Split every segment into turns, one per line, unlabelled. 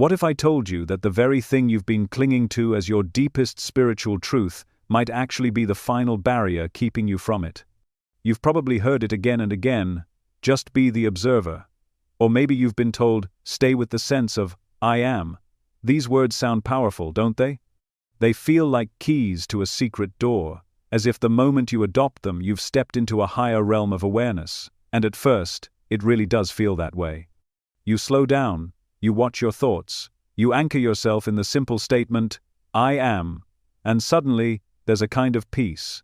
What if I told you that the very thing you've been clinging to as your deepest spiritual truth might actually be the final barrier keeping you from it? You've probably heard it again and again, just be the observer. Or maybe you've been told, stay with the sense of, I am. These words sound powerful, don't they? They feel like keys to a secret door, as if the moment you adopt them you've stepped into a higher realm of awareness, and at first, it really does feel that way. You slow down, you watch your thoughts, you anchor yourself in the simple statement, I am, and suddenly, there's a kind of peace.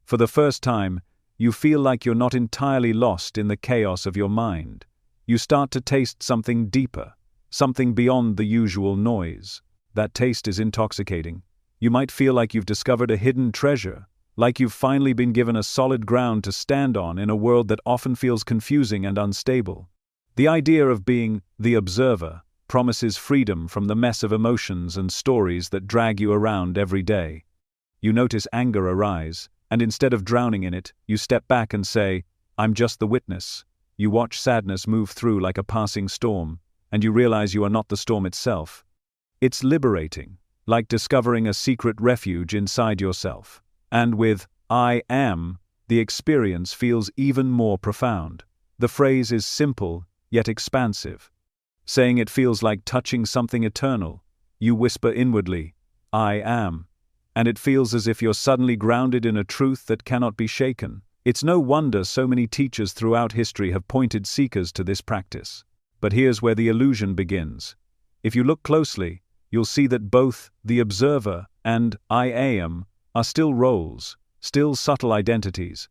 For the first time, you feel like you're not entirely lost in the chaos of your mind. You start to taste something deeper, something beyond the usual noise. That taste is intoxicating. You might feel like you've discovered a hidden treasure, like you've finally been given a solid ground to stand on in a world that often feels confusing and unstable. The idea of being the observer promises freedom from the mess of emotions and stories that drag you around every day. You notice anger arise, and instead of drowning in it, you step back and say, I'm just the witness. You watch sadness move through like a passing storm, and you realize you are not the storm itself. It's liberating, like discovering a secret refuge inside yourself. And with I am, the experience feels even more profound. The phrase is simple, yet expansive. Saying it feels like touching something eternal. You whisper inwardly, I am. And it feels as if you're suddenly grounded in a truth that cannot be shaken. It's no wonder so many teachers throughout history have pointed seekers to this practice. But here's where the illusion begins. If you look closely, you'll see that both the observer and I am are still roles, still subtle identities.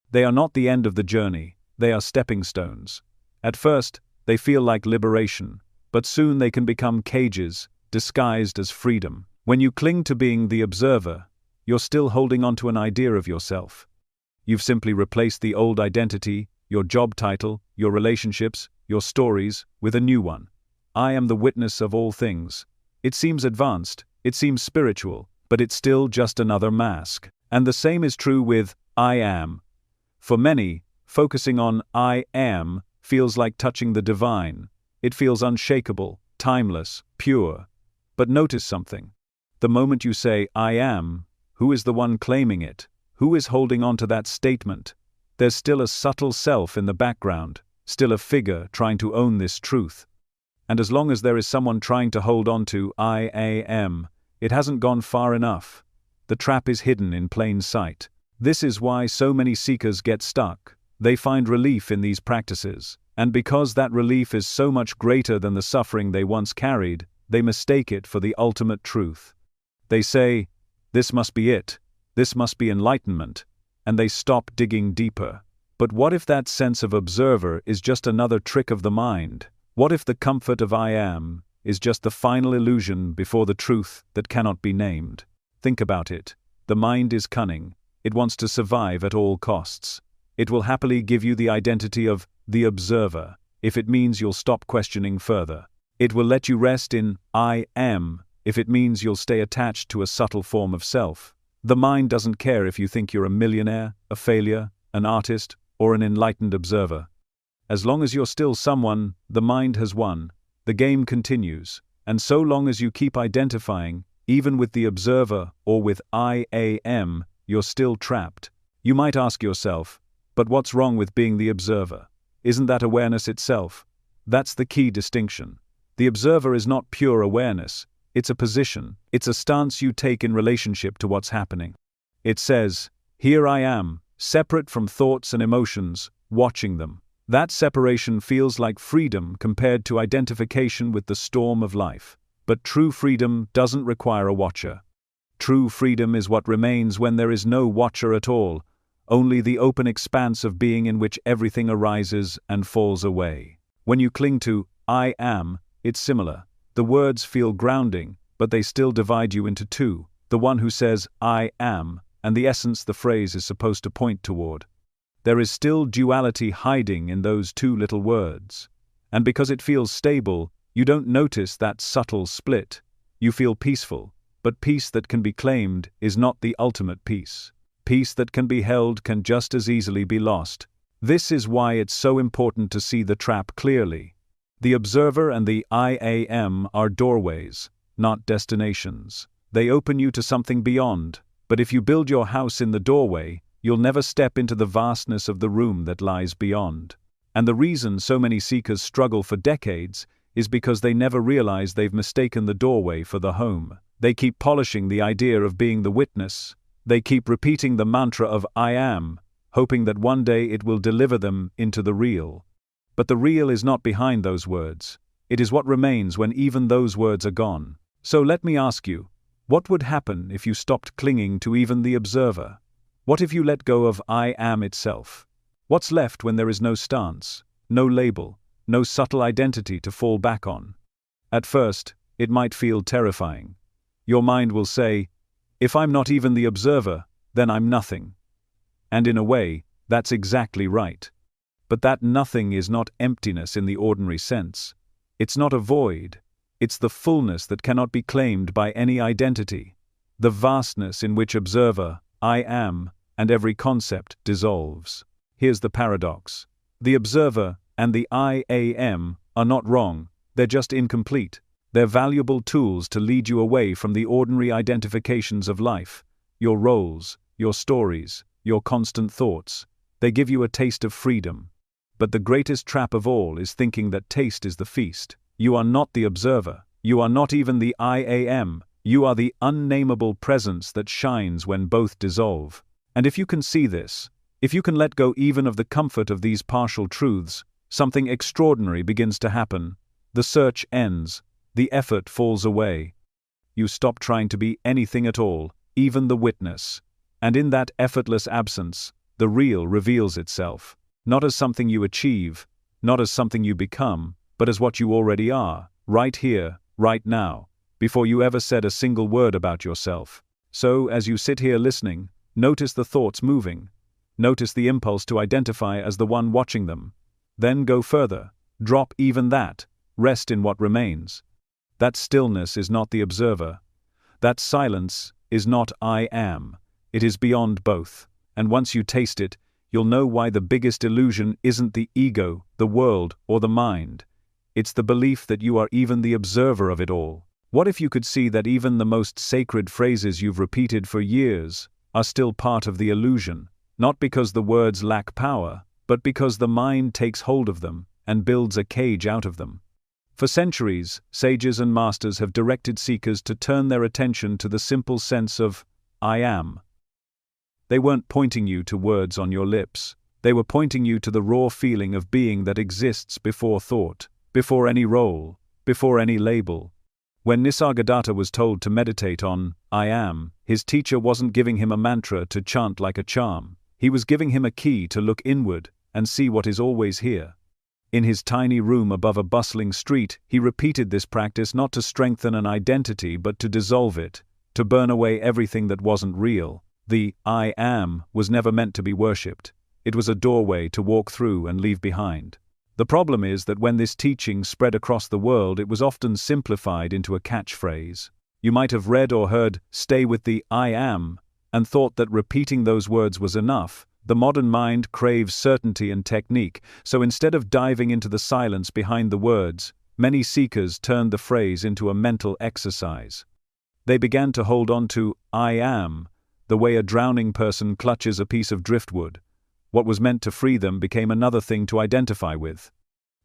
They are not the end of the journey, they are stepping stones. At first, they feel like liberation, but soon they can become cages, disguised as freedom. When you cling to being the observer, you're still holding on to an idea of yourself. You've simply replaced the old identity, your job title, your relationships, your stories, with a new one. I am the witness of all things. It seems advanced, it seems spiritual, but it's still just another mask. And the same is true with I am. For many, focusing on I am feels like touching the divine. It feels unshakable, timeless, pure. But notice something. The moment you say, I am, who is the one claiming it? Who is holding on to that statement? There's still a subtle self in the background, still a figure trying to own this truth. And as long as there is someone trying to hold on to I am, it hasn't gone far enough. The trap is hidden in plain sight. This is why so many seekers get stuck. They find relief in these practices, and because that relief is so much greater than the suffering they once carried, they mistake it for the ultimate truth. They say, this must be it, this must be enlightenment, and they stop digging deeper. But what if that sense of observer is just another trick of the mind? What if the comfort of I am is just the final illusion before the truth that cannot be named? Think about it. The mind is cunning. It wants to survive at all costs. It will happily give you the identity of the observer, if it means you'll stop questioning further. It will let you rest in I am, if it means you'll stay attached to a subtle form of self. The mind doesn't care if you think you're a millionaire, a failure, an artist, or an enlightened observer. As long as you're still someone, the mind has won. The game continues, and so long as you keep identifying, even with the observer or with I am, you're still trapped. You might ask yourself, but what's wrong with being the observer? Isn't that awareness itself? That's the key distinction. The observer is not pure awareness. It's a position. It's a stance you take in relationship to what's happening. It says, here I am, separate from thoughts and emotions, watching them. That separation feels like freedom compared to identification with the storm of life. But true freedom doesn't require a watcher. True freedom is what remains when there is no watcher at all, only the open expanse of being in which everything arises and falls away. When you cling to I am, it's similar. The words feel grounding, but they still divide you into two, the one who says I am, and the essence the phrase is supposed to point toward. There is still duality hiding in those two little words. And because it feels stable, you don't notice that subtle split. You feel peaceful, but peace that can be claimed is not the ultimate peace. Peace that can be held can just as easily be lost. This is why it's so important to see the trap clearly. The observer and the I am are doorways, not destinations. They open you to something beyond, but if you build your house in the doorway, you'll never step into the vastness of the room that lies beyond. And the reason so many seekers struggle for decades is because they never realize they've mistaken the doorway for the home. They keep polishing the idea of being the witness. They keep repeating the mantra of I am, hoping that one day it will deliver them into the real. But the real is not behind those words. It is what remains when even those words are gone. So let me ask you, what would happen if you stopped clinging to even the observer? What if you let go of I am itself? What's left when there is no stance, no label, no subtle identity to fall back on? At first, it might feel terrifying. Your mind will say, if I'm not even the observer, then I'm nothing. And in a way, that's exactly right. But that nothing is not emptiness in the ordinary sense. It's not a void. It's the fullness that cannot be claimed by any identity. The vastness in which observer, I am, and every concept dissolves. Here's the paradox. The observer and the I am are not wrong, they're just incomplete. They're valuable tools to lead you away from the ordinary identifications of life, your roles, your stories, your constant thoughts. They give you a taste of freedom. But the greatest trap of all is thinking that taste is the feast. You are not the observer. You are not even the I am. You are the unnameable presence that shines when both dissolve. And if you can see this, if you can let go even of the comfort of these partial truths, something extraordinary begins to happen. The search ends. The effort falls away. You stop trying to be anything at all, even the witness. And in that effortless absence, the real reveals itself. Not as something you achieve, not as something you become, but as what you already are, right here, right now, before you ever said a single word about yourself. So, as you sit here listening, notice the thoughts moving. Notice the impulse to identify as the one watching them. Then go further. Drop even that. Rest in what remains. That stillness is not the observer. That silence is not I am. It is beyond both. And once you taste it, you'll know why the biggest illusion isn't the ego, the world, or the mind. It's the belief that you are even the observer of it all. What if you could see that even the most sacred phrases you've repeated for years are still part of the illusion, not because the words lack power, but because the mind takes hold of them and builds a cage out of them? For centuries, sages and masters have directed seekers to turn their attention to the simple sense of I am. They weren't pointing you to words on your lips. They were pointing you to the raw feeling of being that exists before thought, before any role, before any label. When Nisargadatta was told to meditate on I am, his teacher wasn't giving him a mantra to chant like a charm. He was giving him a key to look inward and see what is always here. In his tiny room above a bustling street, he repeated this practice not to strengthen an identity but to dissolve it, to burn away everything that wasn't real. The I am was never meant to be worshipped. It was a doorway to walk through and leave behind. The problem is that when this teaching spread across the world, it was often simplified into a catchphrase. You might have read or heard, "Stay with the I am," and thought that repeating those words was enough. The modern mind craves certainty and technique, so instead of diving into the silence behind the words, many seekers turned the phrase into a mental exercise. They began to hold on to I am, the way a drowning person clutches a piece of driftwood. What was meant to free them became another thing to identify with.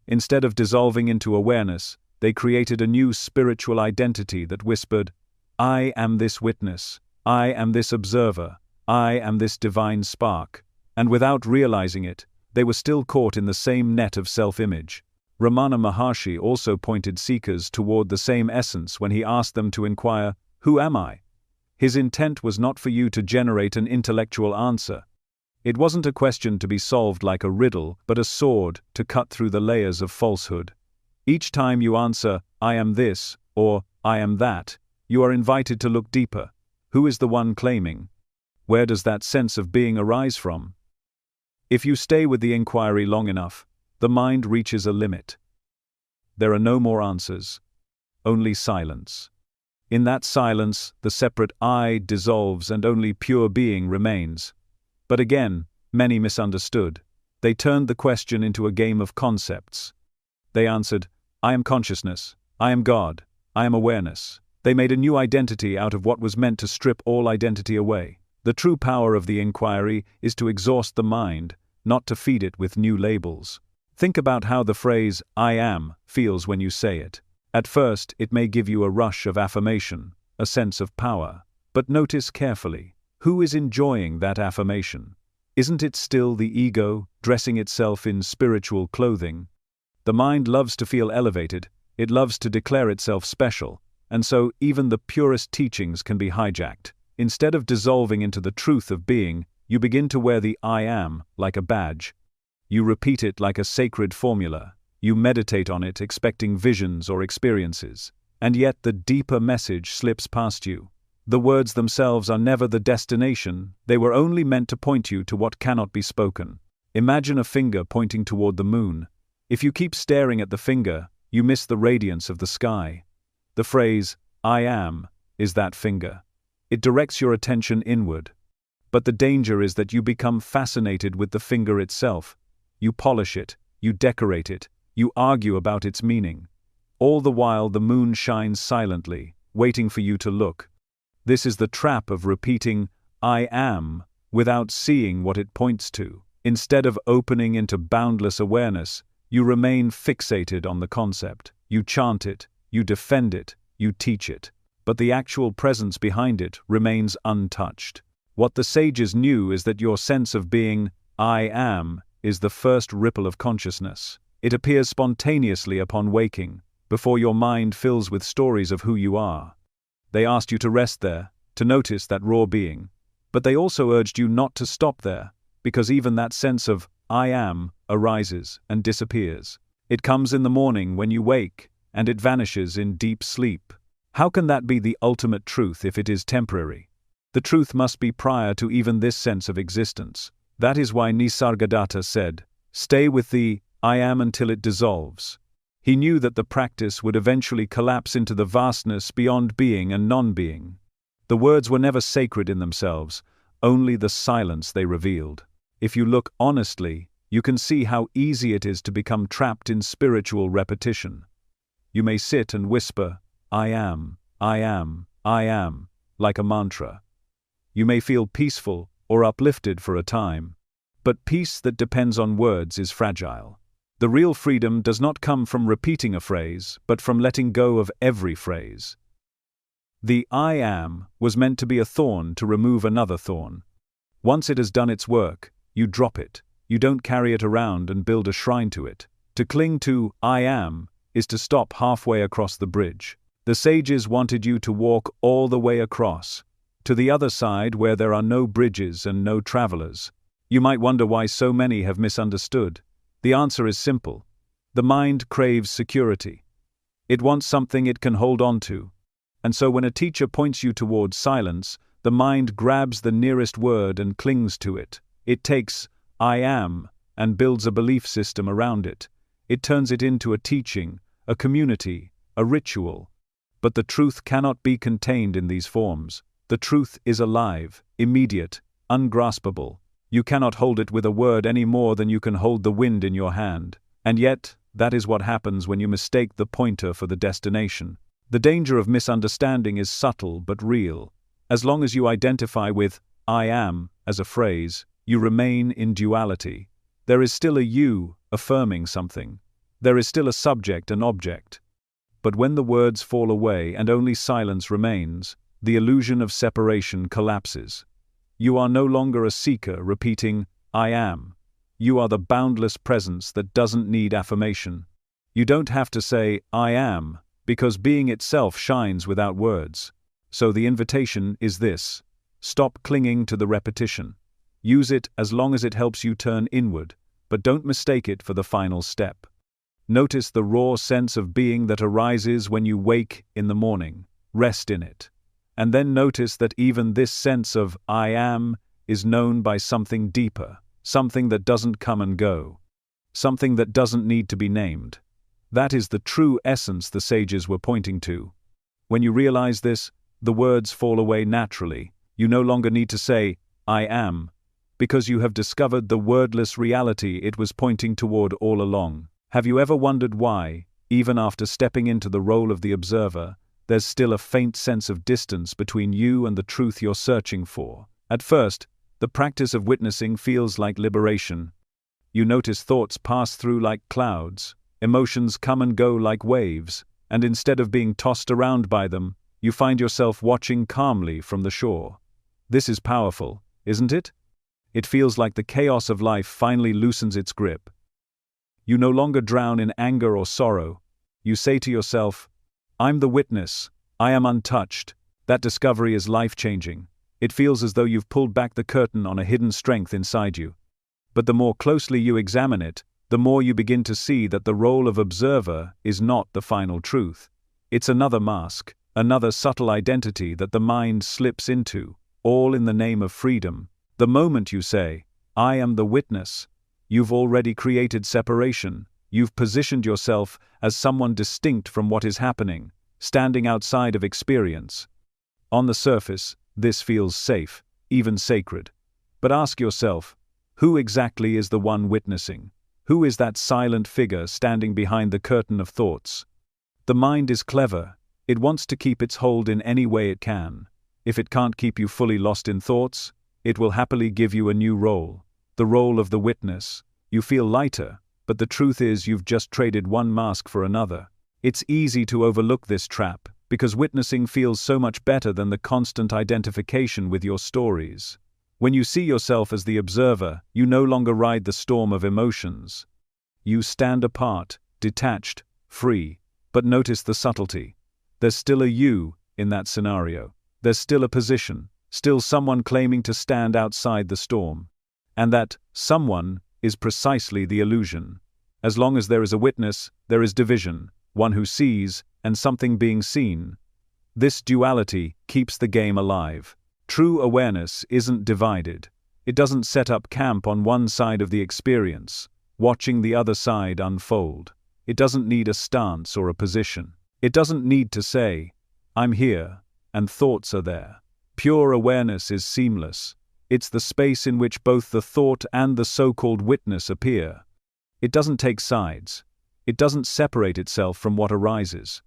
Instead of dissolving into awareness, they created a new spiritual identity that whispered, I am this witness, I am this observer, I am this divine spark. And without realizing it, they were still caught in the same net of self-image. Ramana Maharshi also pointed seekers toward the same essence when he asked them to inquire, who am I? His intent was not for you to generate an intellectual answer. It wasn't a question to be solved like a riddle, but a sword to cut through the layers of falsehood. Each time you answer, I am this, or I am that, you are invited to look deeper. Who is the one claiming? Where does that sense of being arise from? If you stay with the inquiry long enough, the mind reaches a limit. There are no more answers, only silence. In that silence, the separate I dissolves and only pure being remains. But again, many misunderstood. They turned the question into a game of concepts. They answered, I am consciousness. I am God. I am awareness. They made a new identity out of what was meant to strip all identity away. The true power of the inquiry is to exhaust the mind, not to feed it with new labels. Think about how the phrase, I am, feels when you say it. At first, it may give you a rush of affirmation, a sense of power. But notice carefully, who is enjoying that affirmation? Isn't it still the ego, dressing itself in spiritual clothing? The mind loves to feel elevated, it loves to declare itself special, and so even the purest teachings can be hijacked. Instead of dissolving into the truth of being, you begin to wear the I am like a badge. You repeat it like a sacred formula. You meditate on it expecting visions or experiences. And yet the deeper message slips past you. The words themselves are never the destination, they were only meant to point you to what cannot be spoken. Imagine a finger pointing toward the moon. If you keep staring at the finger, you miss the radiance of the sky. The phrase, I am, is that finger. It directs your attention inward. But the danger is that you become fascinated with the finger itself. You polish it, you decorate it, you argue about its meaning. All the while the moon shines silently, waiting for you to look. This is the trap of repeating, I am, without seeing what it points to. Instead of opening into boundless awareness, you remain fixated on the concept. You chant it, you defend it, you teach it. But the actual presence behind it remains untouched. What the sages knew is that your sense of being, I am, is the first ripple of consciousness. It appears spontaneously upon waking, before your mind fills with stories of who you are. They asked you to rest there, to notice that raw being. But they also urged you not to stop there, because even that sense of I am arises and disappears. It comes in the morning when you wake, and it vanishes in deep sleep. How can that be the ultimate truth if it is temporary? The truth must be prior to even this sense of existence. That is why Nisargadatta said, stay with the I am until it dissolves. He knew that the practice would eventually collapse into the vastness beyond being and non-being. The words were never sacred in themselves, only the silence they revealed. If you look honestly, you can see how easy it is to become trapped in spiritual repetition. You may sit and whisper, I am, I am, I am, like a mantra. You may feel peaceful or uplifted for a time. But peace that depends on words is fragile. The real freedom does not come from repeating a phrase, but from letting go of every phrase. The I am was meant to be a thorn to remove another thorn. Once it has done its work, you drop it. You don't carry it around and build a shrine to it. To cling to I am is to stop halfway across the bridge. The sages wanted you to walk all the way across, to the other side where there are no bridges and no travelers. You might wonder why so many have misunderstood. The answer is simple. The mind craves security. It wants something it can hold on to. And so when a teacher points you towards silence, the mind grabs the nearest word and clings to it. It takes I am and builds a belief system around it. It turns it into a teaching, a community, a ritual. But the truth cannot be contained in these forms. The truth is alive, immediate, ungraspable. You cannot hold it with a word any more than you can hold the wind in your hand. And yet, that is what happens when you mistake the pointer for the destination. The danger of misunderstanding is subtle but real. As long as you identify with I am as a phrase, you remain in duality. There is still a you affirming something. There is still a subject and object. But when the words fall away and only silence remains, the illusion of separation collapses. You are no longer a seeker repeating, I am. You are the boundless presence that doesn't need affirmation. You don't have to say, I am, because being itself shines without words. So the invitation is this. Stop clinging to the repetition. Use it as long as it helps you turn inward, but don't mistake it for the final step. Notice the raw sense of being that arises when you wake in the morning. Rest in it. And then notice that even this sense of I am is known by something deeper, something that doesn't come and go, something that doesn't need to be named. That is the true essence the sages were pointing to. When you realize this, the words fall away naturally. You no longer need to say, I am, because you have discovered the wordless reality it was pointing toward all along. Have you ever wondered why, even after stepping into the role of the observer, there's still a faint sense of distance between you and the truth you're searching for. At first, the practice of witnessing feels like liberation. You notice thoughts pass through like clouds, emotions come and go like waves, and instead of being tossed around by them, you find yourself watching calmly from the shore. This is powerful, isn't it? It feels like the chaos of life finally loosens its grip. You no longer drown in anger or sorrow. You say to yourself, "I'm the witness, I am untouched." That discovery is life-changing. It feels as though you've pulled back the curtain on a hidden strength inside you. But the more closely you examine it, the more you begin to see that the role of observer is not the final truth. It's another mask, another subtle identity that the mind slips into, all in the name of freedom. The moment you say, "I am the witness," you've already created separation. You've positioned yourself as someone distinct from what is happening, standing outside of experience. On the surface, this feels safe, even sacred. But ask yourself, who exactly is the one witnessing? Who is that silent figure standing behind the curtain of thoughts? The mind is clever. It wants to keep its hold in any way it can. If it can't keep you fully lost in thoughts, it will happily give you a new role, the role of the witness. You feel lighter, but the truth is you've just traded one mask for another. It's easy to overlook this trap, because witnessing feels so much better than the constant identification with your stories. When you see yourself as the observer, you no longer ride the storm of emotions. You stand apart, detached, free. But notice the subtlety. There's still a you in that scenario. There's still a position, still someone claiming to stand outside the storm. And that someone is precisely the illusion. As long as there is a witness, there is division, one who sees, and something being seen. This duality keeps the game alive. True awareness isn't divided. It doesn't set up camp on one side of the experience, watching the other side unfold. It doesn't need a stance or a position. It doesn't need to say, "I'm here," and thoughts are there. Pure awareness is seamless. It's the space in which both the thought and the so-called witness appear. It doesn't take sides. It doesn't separate itself from what arises.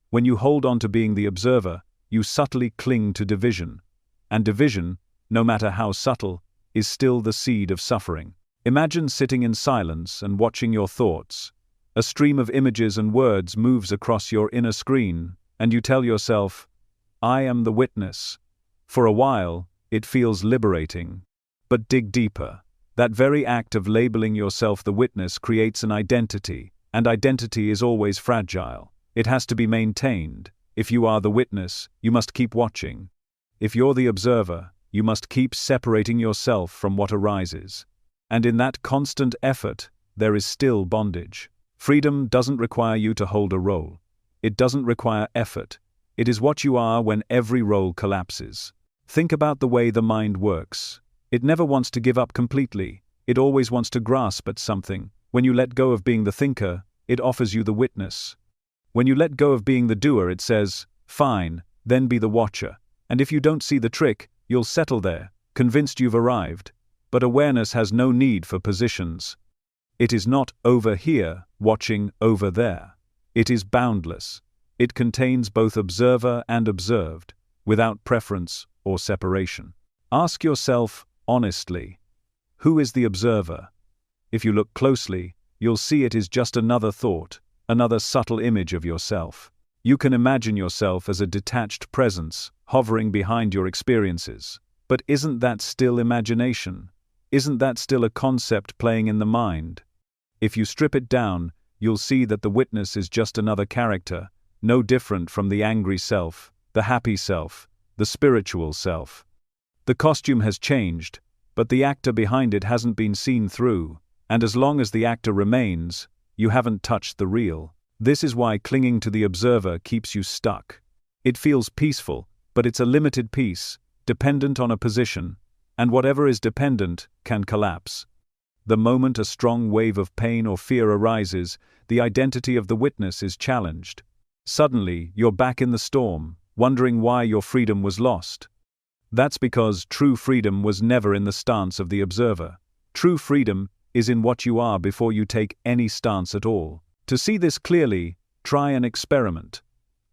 When you hold on to being the observer, you subtly cling to division. And division, no matter how subtle, is still the seed of suffering. Imagine sitting in silence and watching your thoughts. A stream of images and words moves across your inner screen, and you tell yourself, "I am the witness." For a while, it feels liberating. But dig deeper. That very act of labeling yourself the witness creates an identity, and identity is always fragile. It has to be maintained. If you are the witness, you must keep watching. If you're the observer, you must keep separating yourself from what arises. And in that constant effort, there is still bondage. Freedom doesn't require you to hold a role. It doesn't require effort. It is what you are when every role collapses. Think about the way the mind works. It never wants to give up completely. It always wants to grasp at something. When you let go of being the thinker, it offers you the witness. When you let go of being the doer, it says, "Fine, then be the watcher." And if you don't see the trick, you'll settle there, convinced you've arrived. But awareness has no need for positions. It is not over here, watching over there. It is boundless. It contains both observer and observed, without preference or separation. Ask yourself, honestly, who is the observer? If you look closely, you'll see it is just another thought, another subtle image of yourself. You can imagine yourself as a detached presence, hovering behind your experiences. But isn't that still imagination? Isn't that still a concept playing in the mind? If you strip it down, you'll see that the witness is just another character, no different from the angry self, the happy self, the spiritual self. The costume has changed, but the actor behind it hasn't been seen through, and as long as the actor remains, you haven't touched the real. This is why clinging to the observer keeps you stuck. It feels peaceful, but it's a limited peace, dependent on a position, and whatever is dependent can collapse. The moment a strong wave of pain or fear arises, the identity of the witness is challenged. Suddenly, you're back in the storm, wondering why your freedom was lost. That's because true freedom was never in the stance of the observer. True freedom is in what you are before you take any stance at all. To see this clearly, Try an experiment.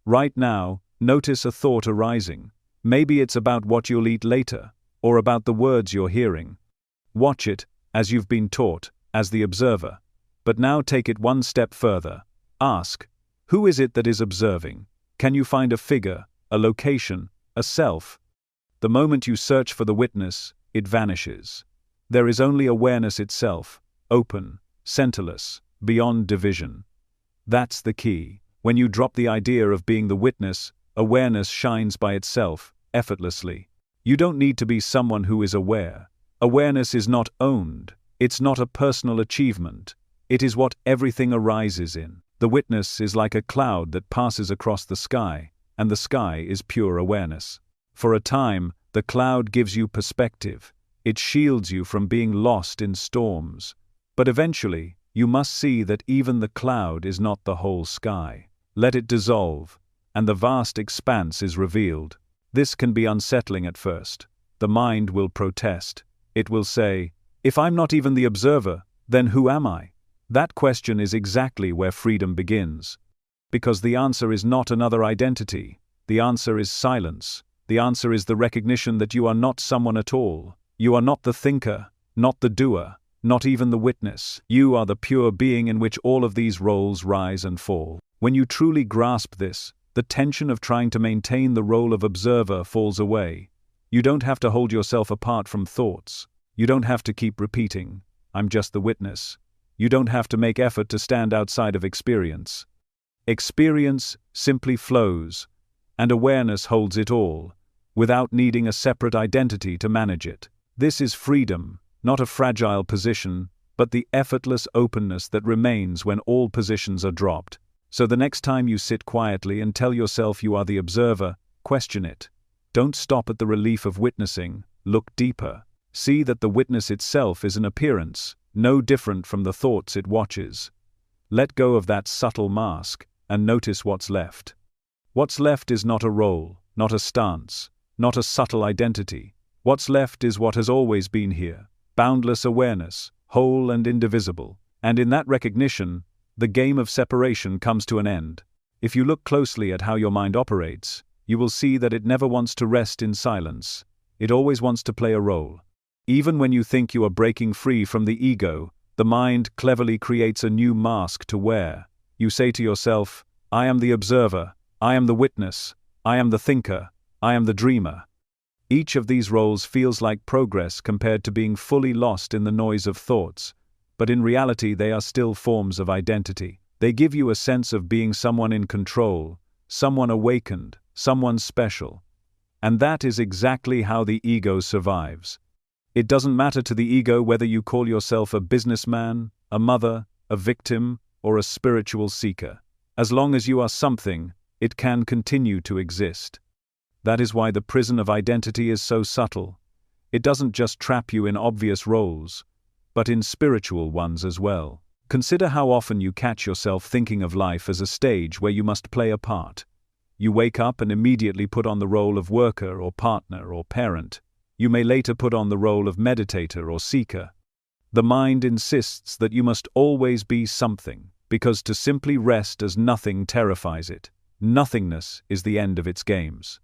Right now, notice a thought arising. Maybe it's about what you'll eat later, or about the words you're hearing. Watch it, as you've been taught, as the observer. But now take it one step further. Ask, who is it that is observing? Can you find a figure, a location, a self? The moment you search for the witness, it vanishes. There is only awareness itself, open, centerless, beyond division. That's the key. When you drop the idea of being the witness, awareness shines by itself, effortlessly. You don't need to be someone who is aware. Awareness is not owned. It's not a personal achievement. It is what everything arises in. The witness is like a cloud that passes across the sky, and the sky is pure awareness. For a time, the cloud gives you perspective. It shields you from being lost in storms. But eventually, you must see that even the cloud is not the whole sky. Let it dissolve, and the vast expanse is revealed. This can be unsettling at first. The mind will protest. It will say, if I'm not even the observer, then who am I? That question is exactly where freedom begins. Because the answer is not another identity. The answer is silence. The answer is the recognition that you are not someone at all. You are not the thinker, not the doer, not even the witness. You are the pure being in which all of these roles rise and fall. When you truly grasp this, the tension of trying to maintain the role of observer falls away. You don't have to hold yourself apart from thoughts. You don't have to keep repeating, I'm just the witness. You don't have to make effort to stand outside of experience. Experience simply flows, and awareness holds it all, without needing a separate identity to manage it. This is freedom, not a fragile position, but the effortless openness that remains when all positions are dropped. So the next time you sit quietly and tell yourself you are the observer, question it. Don't stop at the relief of witnessing, look deeper. See that the witness itself is an appearance, no different from the thoughts it watches. Let go of that subtle mask, and notice what's left. What's left is not a role, not a stance, not a subtle identity. What's left is what has always been here, boundless awareness, whole and indivisible. And in that recognition, the game of separation comes to an end. If you look closely at how your mind operates, you will see that it never wants to rest in silence. It always wants to play a role. Even when you think you are breaking free from the ego, the mind cleverly creates a new mask to wear. You say to yourself, I am the observer, I am the witness, I am the thinker, I am the dreamer. Each of these roles feels like progress compared to being fully lost in the noise of thoughts, but in reality they are still forms of identity. They give you a sense of being someone in control, someone awakened, someone special. And that is exactly how the ego survives. It doesn't matter to the ego whether you call yourself a businessman, a mother, a victim, or a spiritual seeker. As long as you are something, it can continue to exist. That is why the prison of identity is so subtle. It doesn't just trap you in obvious roles, but in spiritual ones as well. Consider how often you catch yourself thinking of life as a stage where you must play a part. You wake up and immediately put on the role of worker or partner or parent. You may later put on the role of meditator or seeker. The mind insists that you must always be something, because to simply rest as nothing terrifies it. Nothingness is the end of its games.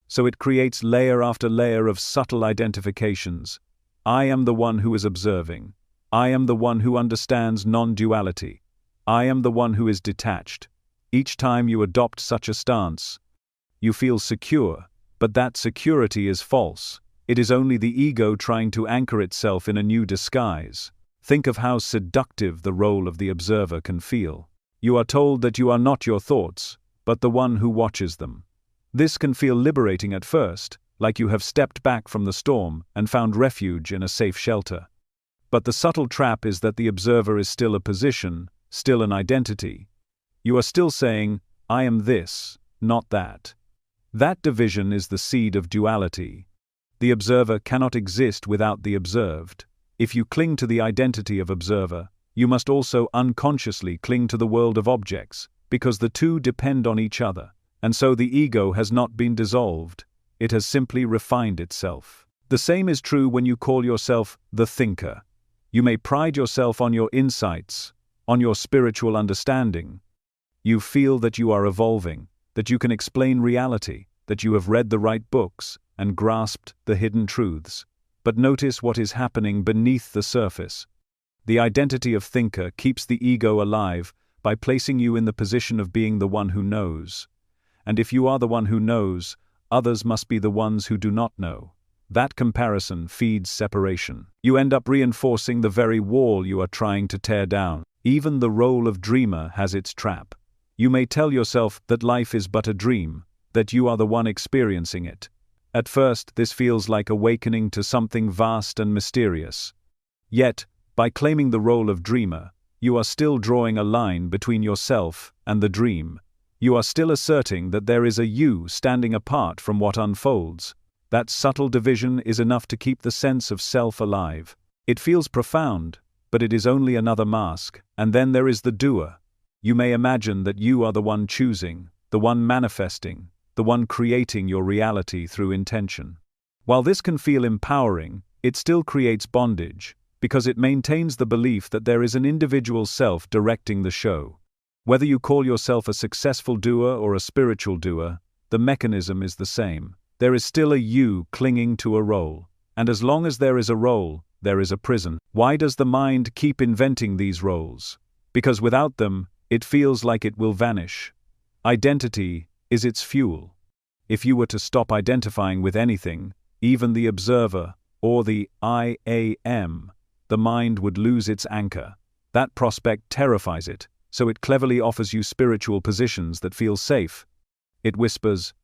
So it creates layer after layer of subtle identifications. I am the one who is observing. I am the one who understands non-duality. I am the one who is detached. Each time you adopt such a stance, you feel secure, but that security is false. It is only the ego trying to anchor itself in a new disguise. Think of how seductive the role of the observer can feel. You are told that you are not your thoughts, but the one who watches them. This can feel liberating at first, like you have stepped back from the storm and found refuge in a safe shelter. But the subtle trap is that the observer is still a position, still an identity. You are still saying, I am this, not that. That division is the seed of duality. The observer cannot exist without the observed. If you cling to the identity of observer, you must also unconsciously cling to the world of objects, because the two depend on each other. And so the ego has not been dissolved, it has simply refined itself. The same is true when you call yourself the thinker. You may pride yourself on your insights, on your spiritual understanding. You feel that you are evolving, that you can explain reality, that you have read the right books and grasped the hidden truths. But notice what is happening beneath the surface. The identity of thinker keeps the ego alive by placing you in the position of being the one who knows. And if you are the one who knows, others must be the ones who do not know. That comparison feeds separation. You end up reinforcing the very wall you are trying to tear down. Even the role of dreamer has its trap. You may tell yourself that life is but a dream, that you are the one experiencing it. At first, this feels like awakening to something vast and mysterious. Yet, by claiming the role of dreamer, you are still drawing a line between yourself and the dream. You are still asserting that there is a you standing apart from what unfolds. That subtle division is enough to keep the sense of self alive. It feels profound, but it is only another mask. And then there is the doer. You may imagine that you are the one choosing, the one manifesting, the one creating your reality through intention. While this can feel empowering, it still creates bondage, because it maintains the belief that there is an individual self directing the show. Whether you call yourself a successful doer or a spiritual doer, the mechanism is the same. There is still a you clinging to a role. And as long as there is a role, there is a prison. Why does the mind keep inventing these roles? Because without them, it feels like it will vanish. Identity is its fuel. If you were to stop identifying with anything, even the observer, or the I am, the mind would lose its anchor. That prospect terrifies it, so it cleverly offers you spiritual positions that feel safe. It whispers,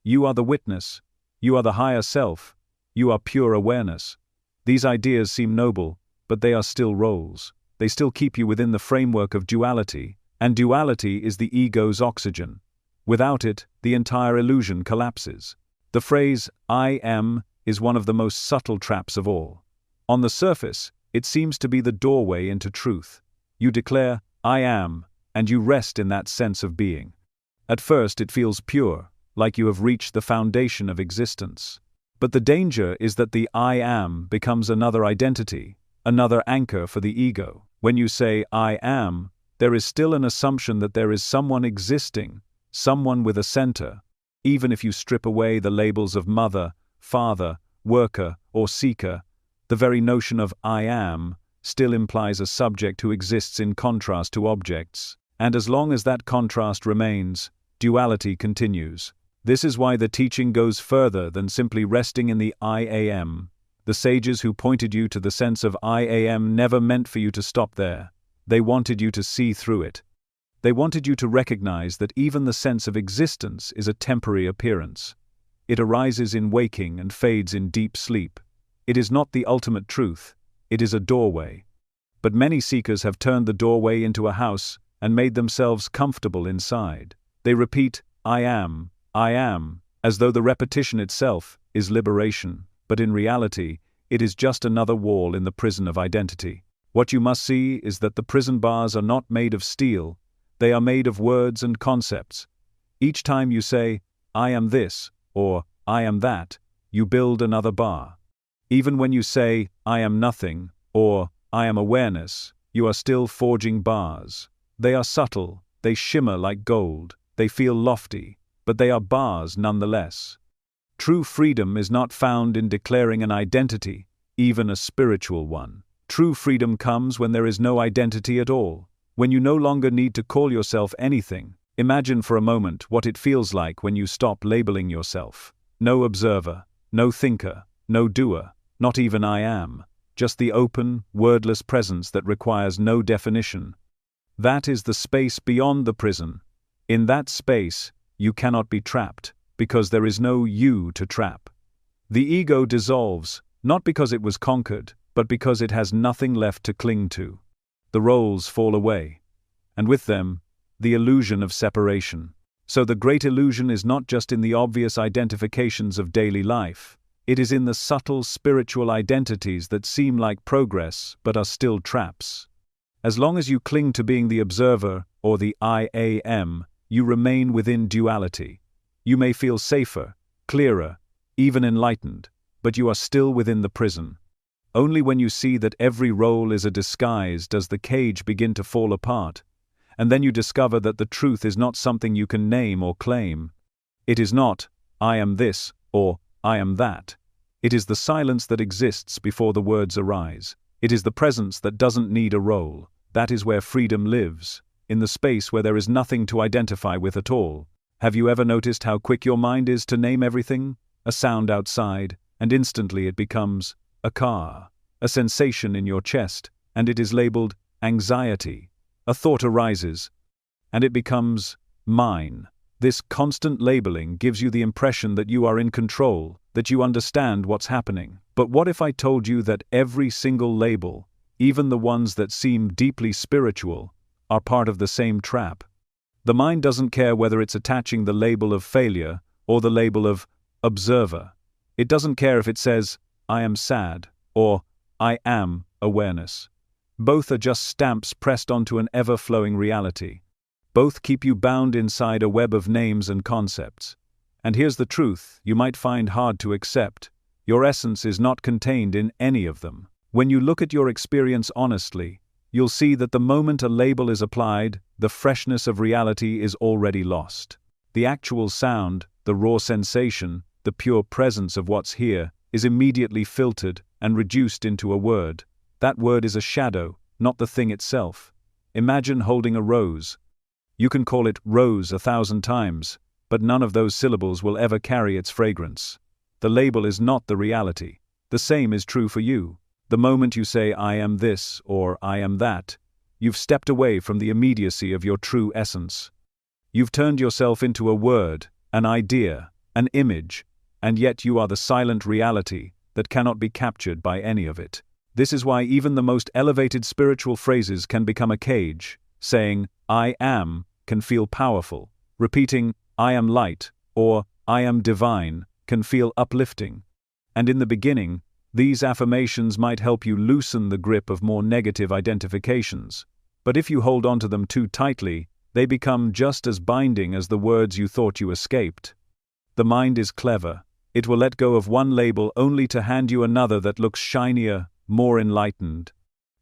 "You are the witness, you are the higher self, you are pure awareness." These ideas seem noble, but they are still roles. They still keep you within the framework of duality, and duality is the ego's oxygen. Without it, the entire illusion collapses. The phrase, "I am," is one of the most subtle traps of all. On the surface, it seems to be the doorway into truth. You declare, "I am," and you rest in that sense of being. At first it feels pure, like you have reached the foundation of existence. But the danger is that the I am becomes another identity, another anchor for the ego. When you say, "I am," there is still an assumption that there is someone existing, someone with a center. Even if you strip away the labels of mother, father, worker, or seeker, the very notion of I am still implies a subject who exists in contrast to objects. And as long as that contrast remains, duality continues. This is why the teaching goes further than simply resting in the I am. The sages who pointed you to the sense of I am never meant for you to stop there. They wanted you to see through it. They wanted you to recognize that even the sense of existence is a temporary appearance. It arises in waking and fades in deep sleep. It is not the ultimate truth, it is a doorway. But many seekers have turned the doorway into a house and made themselves comfortable inside. They repeat, I am, as though the repetition itself is liberation, but in reality, it is just another wall in the prison of identity. What you must see is that the prison bars are not made of steel, they are made of words and concepts. Each time you say, I am this, or I am that, you build another bar. Even when you say, I am nothing, or I am awareness, you are still forging bars. They are subtle, they shimmer like gold, they feel lofty, but they are bars nonetheless. True freedom is not found in declaring an identity, even a spiritual one. True freedom comes when there is no identity at all, when you no longer need to call yourself anything. Imagine for a moment what it feels like when you stop labeling yourself. No observer, no thinker, no doer, not even I am, just the open, wordless presence that requires no definition. That is the space beyond the prison. In that space, you cannot be trapped, because there is no you to trap. The ego dissolves, not because it was conquered, but because it has nothing left to cling to. The roles fall away, and with them, the illusion of separation. So the great illusion is not just in the obvious identifications of daily life, it is in the subtle spiritual identities that seem like progress but are still traps. As long as you cling to being the observer, or the I am, you remain within duality. You may feel safer, clearer, even enlightened, but you are still within the prison. Only when you see that every role is a disguise does the cage begin to fall apart, And then you discover that the truth is not something you can name or claim. It is not, I am this, or I am that. It is the silence that exists before the words arise. It is the presence that doesn't need a role. That is where freedom lives, in the space where there is nothing to identify with at all. Have you ever noticed how quick your mind is to name everything? A sound outside, and instantly it becomes a car. A sensation in your chest, and it is labeled anxiety. A thought arises, and it becomes mine. This constant labeling gives you the impression that you are in control, that you understand what's happening. But what if I told you that every single label, even the ones that seem deeply spiritual, are part of the same trap? The mind doesn't care whether it's attaching the label of failure or the label of observer. It doesn't care if it says, I am sad, or I am awareness. Both are just stamps pressed onto an ever-flowing reality. Both keep you bound inside a web of names and concepts. And here's the truth you might find hard to accept. Your essence is not contained in any of them. When you look at your experience honestly, you'll see that the moment a label is applied, the freshness of reality is already lost. The actual sound, the raw sensation, the pure presence of what's here, is immediately filtered and reduced into a word. That word is a shadow, not the thing itself. Imagine holding a rose. You can call it rose 1,000 times, but none of those syllables will ever carry its fragrance. The label is not the reality. The same is true for you. The moment you say, I am this, or I am that, you've stepped away from the immediacy of your true essence. You've turned yourself into a word, an idea, an image, and yet you are the silent reality that cannot be captured by any of it. This is why even the most elevated spiritual phrases can become a cage. Saying, I am, can feel powerful. Repeating, I am light, or I am divine, can feel uplifting. And in the beginning, these affirmations might help you loosen the grip of more negative identifications. But if you hold on to them too tightly, they become just as binding as the words you thought you escaped. The mind is clever. It will let go of one label only to hand you another that looks shinier, more enlightened.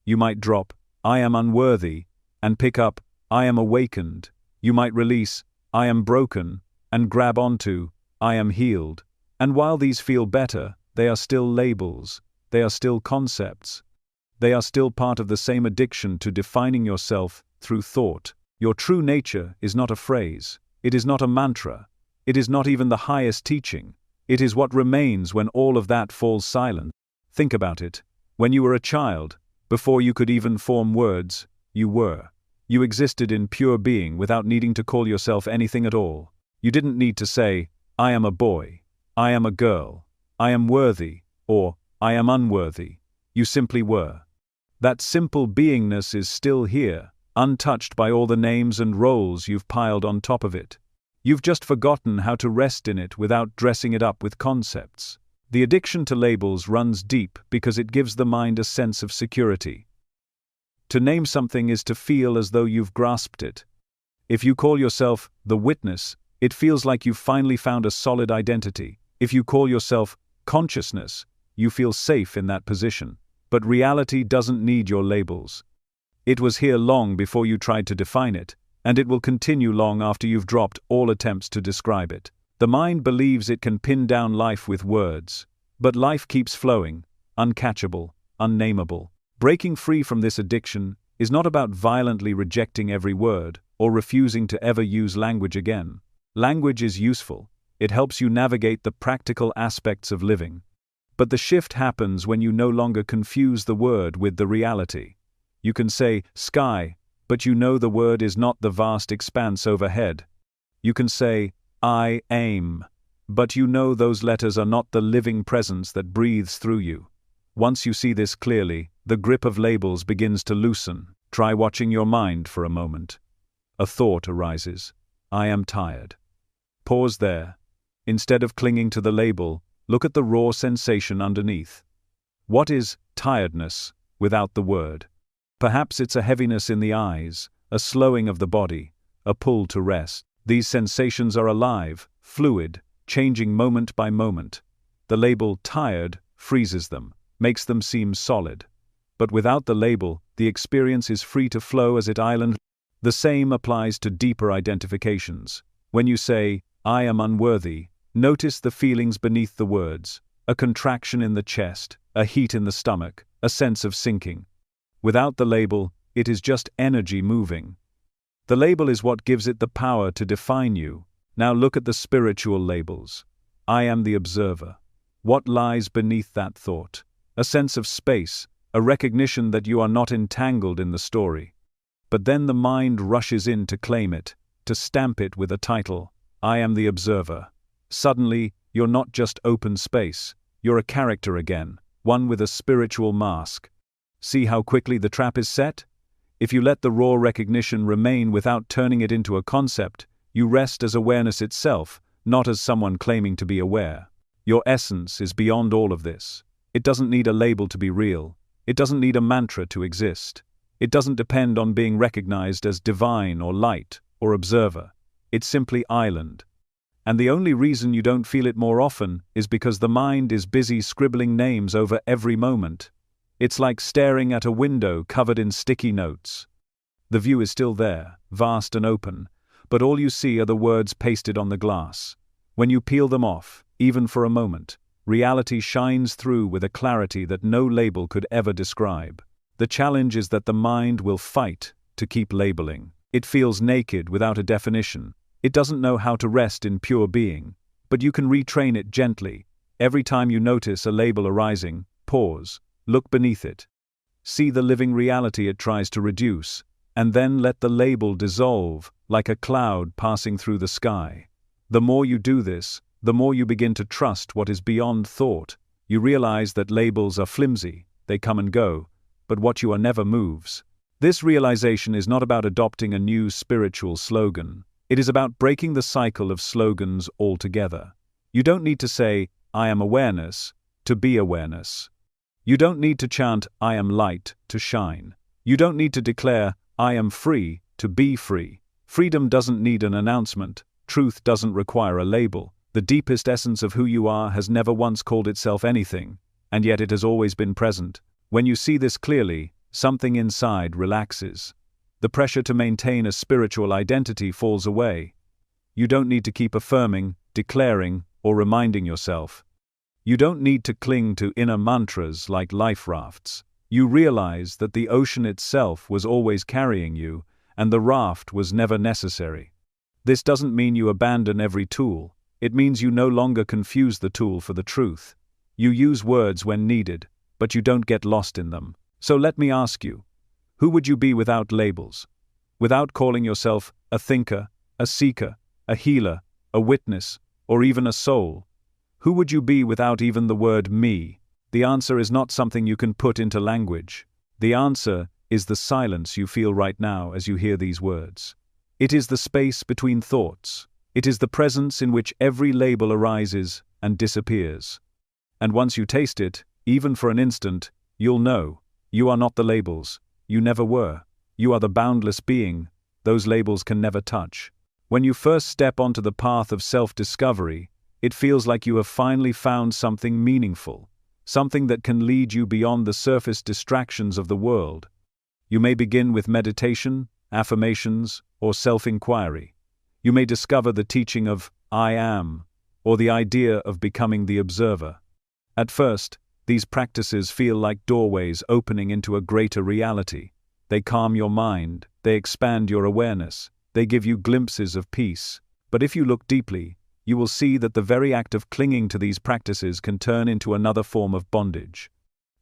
You might drop, I am unworthy, and pick up, I am awakened. You might release, I am broken, and grab onto, I am healed. And while these feel better, they are still labels. They are still concepts. They are still part of the same addiction to defining yourself through thought. Your true nature is not a phrase. It is not a mantra. It is not even the highest teaching. It is what remains when all of that falls silent. Think about it. When you were a child, before you could even form words, you were. You existed in pure being without needing to call yourself anything at all. You didn't need to say, I am a boy, I am a girl, I am worthy, or I am unworthy. You simply were. That simple beingness is still here, untouched by all the names and roles you've piled on top of it. You've just forgotten how to rest in it without dressing it up with concepts. The addiction to labels runs deep because it gives the mind a sense of security. To name something is to feel as though you've grasped it. If you call yourself the witness, it feels like you've finally found a solid identity. If you call yourself consciousness, you feel safe in that position. But reality doesn't need your labels. It was here long before you tried to define it, and it will continue long after you've dropped all attempts to describe it. The mind believes it can pin down life with words, but life keeps flowing, uncatchable, unnameable. Breaking free from this addiction is not about violently rejecting every word or refusing to ever use language again. Language is useful. It helps you navigate the practical aspects of living. But the shift happens when you no longer confuse the word with the reality. You can say sky, but you know the word is not the vast expanse overhead. You can say I aim, but you know those letters are not the living presence that breathes through you. Once you see this clearly, the grip of labels begins to loosen. Try watching your mind for a moment. A thought arises. I am tired. Pause there. Instead of clinging to the label, look at the raw sensation underneath. What is tiredness without the word? Perhaps it's a heaviness in the eyes, a slowing of the body, a pull to rest. These sensations are alive, fluid, changing moment by moment. The label tired freezes them, makes them seem solid. But without the label, the experience is free to flow as it island. The same applies to deeper identifications. When you say, "I am unworthy," notice the feelings beneath the words: a contraction in the chest, a heat in the stomach, a sense of sinking. Without the label, it is just energy moving. The label is what gives it the power to define you. Now look at the spiritual labels. I am the observer. What lies beneath that thought? A sense of space, a recognition that you are not entangled in the story. But then the mind rushes in to claim it, to stamp it with a title: I am the observer. Suddenly, you're not just open space, you're a character again, one with a spiritual mask. See how quickly the trap is set? If you let the raw recognition remain without turning it into a concept, you rest as awareness itself, not as someone claiming to be aware. Your essence is beyond all of this. It doesn't need a label to be real. It doesn't need a mantra to exist. It doesn't depend on being recognized as divine or light or observer. It's simply island. And the only reason you don't feel it more often is because the mind is busy scribbling names over every moment. It's like staring at a window covered in sticky notes. The view is still there, vast and open, but all you see are the words pasted on the glass. When you peel them off, even for a moment, reality shines through with a clarity that no label could ever describe. The challenge is that the mind will fight to keep labeling. It feels naked without a definition. It doesn't know how to rest in pure being. But you can retrain it gently. Every time you notice a label arising, pause, look beneath it. See the living reality it tries to reduce, and then let the label dissolve, like a cloud passing through the sky. The more you do this, the more you begin to trust what is beyond thought. You realize that labels are flimsy, they come and go, but what you are never moves. This realization is not about adopting a new spiritual slogan. It is about breaking the cycle of slogans altogether. You don't need to say, "I am awareness," to be awareness. You don't need to chant, "I am light," to shine. You don't need to declare, "I am free," to be free. Freedom doesn't need an announcement. Truth doesn't require a label. The deepest essence of who you are has never once called itself anything, and yet it has always been present. When you see this clearly, something inside relaxes. The pressure to maintain a spiritual identity falls away. You don't need to keep affirming, declaring, or reminding yourself. You don't need to cling to inner mantras like life rafts. You realize that the ocean itself was always carrying you, and the raft was never necessary. This doesn't mean you abandon every tool. It means you no longer confuse the tool for the truth. You use words when needed, but you don't get lost in them. So let me ask you, who would you be without labels? Without calling yourself a thinker, a seeker, a healer, a witness, or even a soul? Who would you be without even the word me? The answer is not something you can put into language. The answer is the silence you feel right now as you hear these words. It is the space between thoughts. It is the presence in which every label arises and disappears. And once you taste it, even for an instant, you'll know. You are not the labels. You never were. You are the boundless being those labels can never touch. When you first step onto the path of self-discovery, it feels like you have finally found something meaningful, something that can lead you beyond the surface distractions of the world. You may begin with meditation, affirmations, or self-inquiry. You may discover the teaching of I am, or the idea of becoming the observer. At first, these practices feel like doorways opening into a greater reality. They calm your mind, they expand your awareness, they give you glimpses of peace. But if you look deeply, you will see that the very act of clinging to these practices can turn into another form of bondage.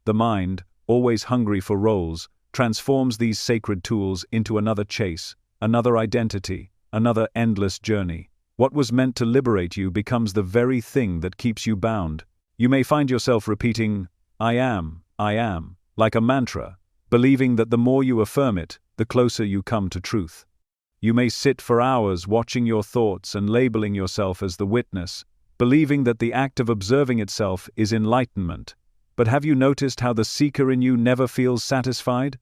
The mind, always hungry for roles, transforms these sacred tools into another chase, another identity, another endless journey. What was meant to liberate you becomes the very thing that keeps you bound. You may find yourself repeating, I am, like a mantra, believing that the more you affirm it, the closer you come to truth. You may sit for hours watching your thoughts and labeling yourself as the witness, believing that the act of observing itself is enlightenment. But have you noticed how the seeker in you never feels satisfied?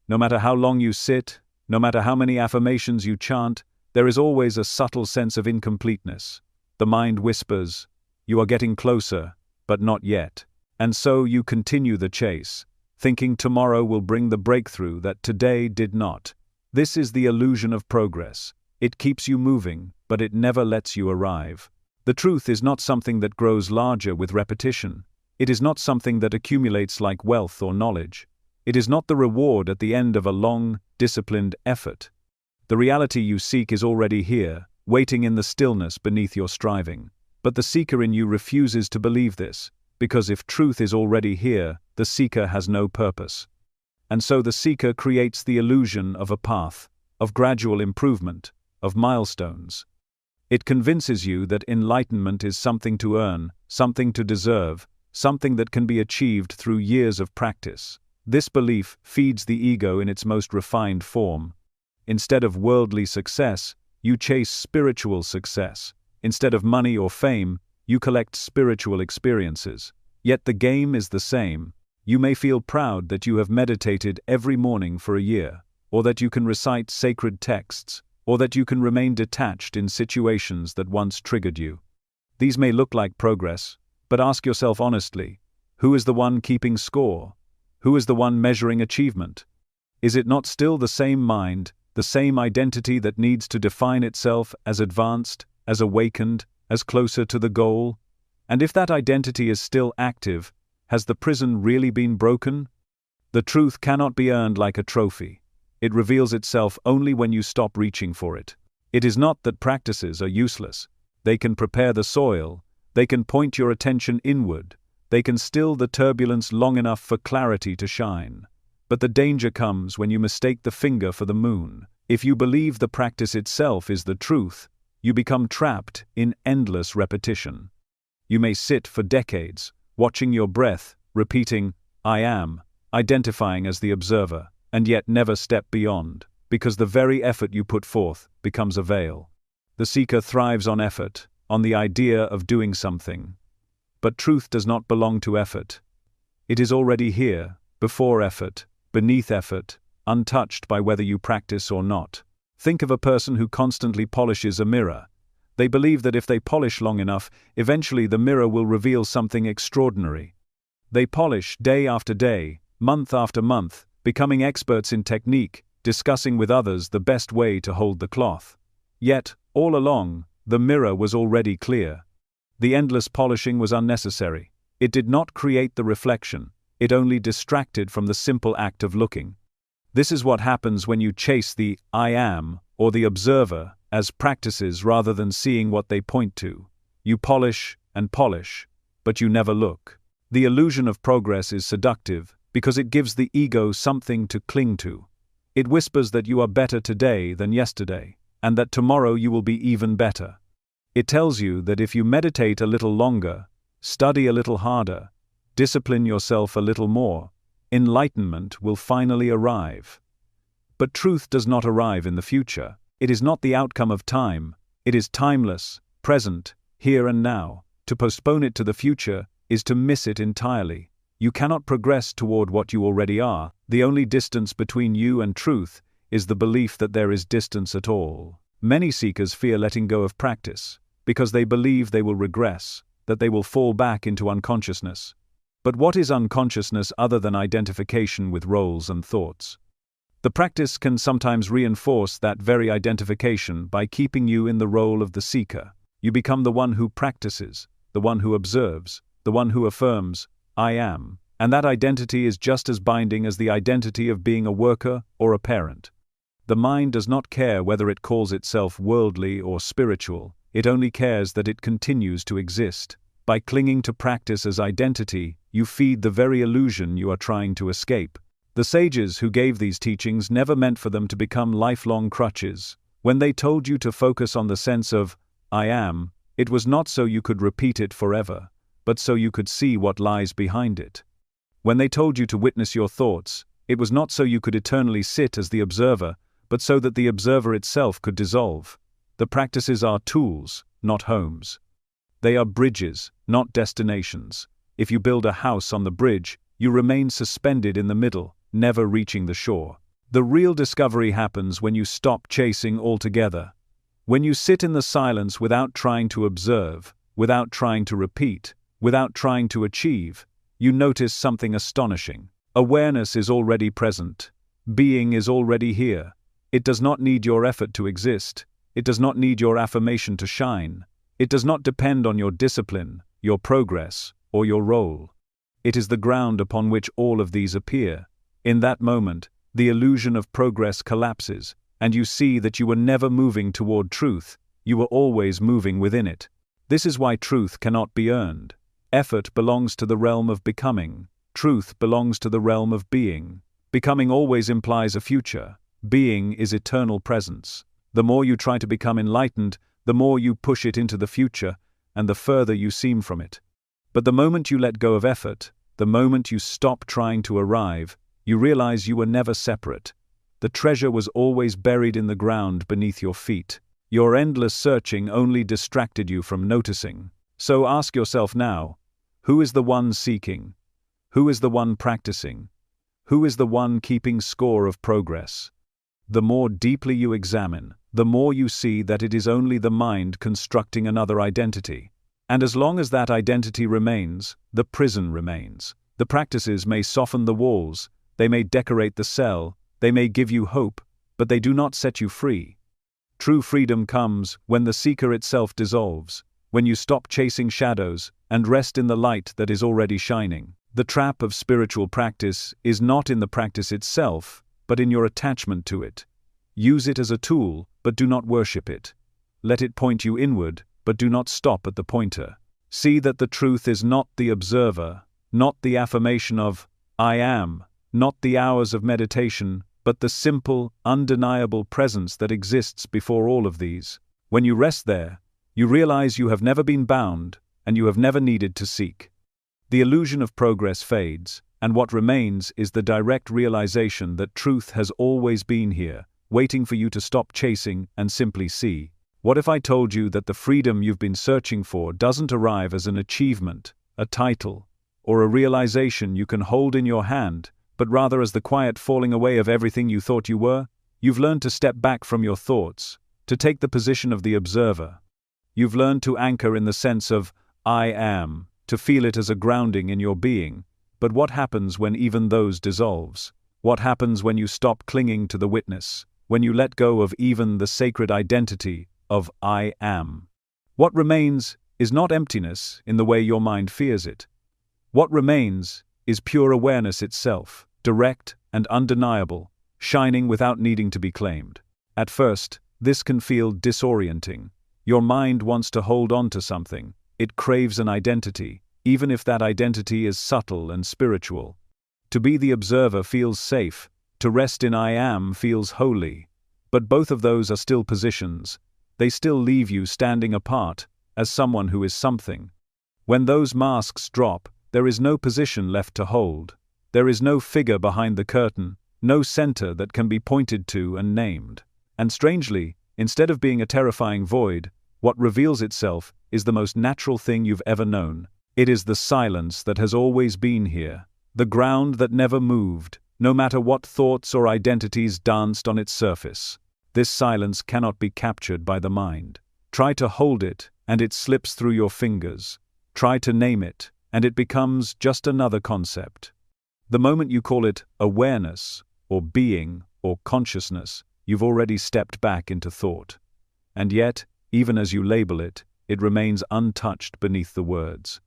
No matter how long you sit, no matter how many affirmations you chant, there is always a subtle sense of incompleteness. The mind whispers, you are getting closer, but not yet. And so you continue the chase, thinking tomorrow will bring the breakthrough that today did not. This is the illusion of progress. It keeps you moving, but it never lets you arrive. The truth is not something that grows larger with repetition. It is not something that accumulates like wealth or knowledge. It is not the reward at the end of a long, disciplined effort. The reality you seek is already here, waiting in the stillness beneath your striving. But the seeker in you refuses to believe this, because if truth is already here, the seeker has no purpose. And so the seeker creates the illusion of a path, of gradual improvement, of milestones. It convinces you that enlightenment is something to earn, something to deserve, something that can be achieved through years of practice. This belief feeds the ego in its most refined form. Instead of worldly success, you chase spiritual success. Instead of money or fame, you collect spiritual experiences. Yet the game is the same. You may feel proud that you have meditated every morning for a year, or that you can recite sacred texts, or that you can remain detached in situations that once triggered you. These may look like progress, but ask yourself honestly, who is the one keeping score? Who is the one measuring achievement? Is it not still the same mind, the same identity that needs to define itself as advanced, as awakened, as closer to the goal? And if that identity is still active, has the prison really been broken? The truth cannot be earned like a trophy. It reveals itself only when you stop reaching for it. It is not that practices are useless. They can prepare the soil, they can point your attention inward, they can still the turbulence long enough for clarity to shine. But the danger comes when you mistake the finger for the moon. If you believe the practice itself is the truth, you become trapped in endless repetition. You may sit for decades, watching your breath, repeating, "I am," identifying as the observer, and yet never step beyond, because the very effort you put forth becomes a veil. The seeker thrives on effort, on the idea of doing something. But truth does not belong to effort. It is already here, before effort, beneath effort, untouched by whether you practice or not. Think of a person who constantly polishes a mirror. They believe that if they polish long enough, eventually the mirror will reveal something extraordinary. They polish day after day, month after month, becoming experts in technique, discussing with others the best way to hold the cloth. Yet, all along, the mirror was already clear. The endless polishing was unnecessary. It did not create the reflection, it only distracted from the simple act of looking. This is what happens when you chase the "I am" or the observer as practices rather than seeing what they point to. You polish and polish, but you never look. The illusion of progress is seductive because it gives the ego something to cling to. It whispers that you are better today than yesterday, and that tomorrow you will be even better. It tells you that if you meditate a little longer, study a little harder, discipline yourself a little more, enlightenment will finally arrive. But truth does not arrive in the future. It is not the outcome of time. It is timeless, present, here and now. To postpone it to the future is to miss it entirely. You cannot progress toward what you already are. The only distance between you and truth is the belief that there is distance at all. Many seekers fear letting go of practice, because they believe they will regress, that they will fall back into unconsciousness. But what is unconsciousness other than identification with roles and thoughts? The practice can sometimes reinforce that very identification by keeping you in the role of the seeker. You become the one who practices, the one who observes, the one who affirms, "I am," and that identity is just as binding as the identity of being a worker or a parent. The mind does not care whether it calls itself worldly or spiritual, it only cares that it continues to exist. By clinging to practice as identity, you feed the very illusion you are trying to escape. The sages who gave these teachings never meant for them to become lifelong crutches. When they told you to focus on the sense of, "I am," it was not so you could repeat it forever, but so you could see what lies behind it. When they told you to witness your thoughts, it was not so you could eternally sit as the observer, but so that the observer itself could dissolve. The practices are tools, not homes. They are bridges, not destinations. If you build a house on the bridge, you remain suspended in the middle, never reaching the shore. The real discovery happens when you stop chasing altogether. When you sit in the silence without trying to observe, without trying to repeat, without trying to achieve, you notice something astonishing. Awareness is already present. Being is already here. It does not need your effort to exist. It does not need your affirmation to shine. It does not depend on your discipline, your progress, or your role. It is the ground upon which all of these appear. In that moment, the illusion of progress collapses, and you see that you were never moving toward truth, you were always moving within it. This is why truth cannot be earned. Effort belongs to the realm of becoming. Truth belongs to the realm of being. Becoming always implies a future. Being is eternal presence. The more you try to become enlightened, the more you push it into the future, and the further you seem from it. But the moment you let go of effort, the moment you stop trying to arrive, you realize you were never separate. The treasure was always buried in the ground beneath your feet. Your endless searching only distracted you from noticing. So ask yourself now, who is the one seeking? Who is the one practicing? Who is the one keeping score of progress? The more deeply you examine, the more you see that it is only the mind constructing another identity. And as long as that identity remains, the prison remains. The practices may soften the walls, they may decorate the cell, they may give you hope, but they do not set you free. True freedom comes when the seeker itself dissolves, when you stop chasing shadows and rest in the light that is already shining. The trap of spiritual practice is not in the practice itself, but in your attachment to it. Use it as a tool, but do not worship it. Let it point you inward, but do not stop at the pointer. See that the truth is not the observer, not the affirmation of, I am, not the hours of meditation, but the simple, undeniable presence that exists before all of these. When you rest there, you realize you have never been bound, and you have never needed to seek. The illusion of progress fades, and what remains is the direct realization that truth has always been here, waiting for you to stop chasing and simply see. What if I told you that the freedom you've been searching for doesn't arrive as an achievement, a title, or a realization you can hold in your hand, but rather as the quiet falling away of everything you thought you were? You've learned to step back from your thoughts, to take the position of the observer. You've learned to anchor in the sense of, I am, to feel it as a grounding in your being. But what happens when even those dissolves? What happens when you stop clinging to the witness, when you let go of even the sacred identity of I am? What remains is not emptiness in the way your mind fears it. What remains is pure awareness itself, direct and undeniable, shining without needing to be claimed. At first, this can feel disorienting. Your mind wants to hold on to something. It craves an identity, even if that identity is subtle and spiritual. To be the observer feels safe, to rest in I am feels holy. But both of those are still positions. They still leave you standing apart, as someone who is something. When those masks drop, there is no position left to hold. There is no figure behind the curtain, no center that can be pointed to and named. And strangely, instead of being a terrifying void, what reveals itself is the most natural thing you've ever known. It is the silence that has always been here, the ground that never moved, no matter what thoughts or identities danced on its surface. This silence cannot be captured by the mind. Try to hold it, and it slips through your fingers. Try to name it, and it becomes just another concept. The moment you call it awareness, or being, or consciousness, you've already stepped back into thought. And yet, even as you label it, it remains untouched beneath the words.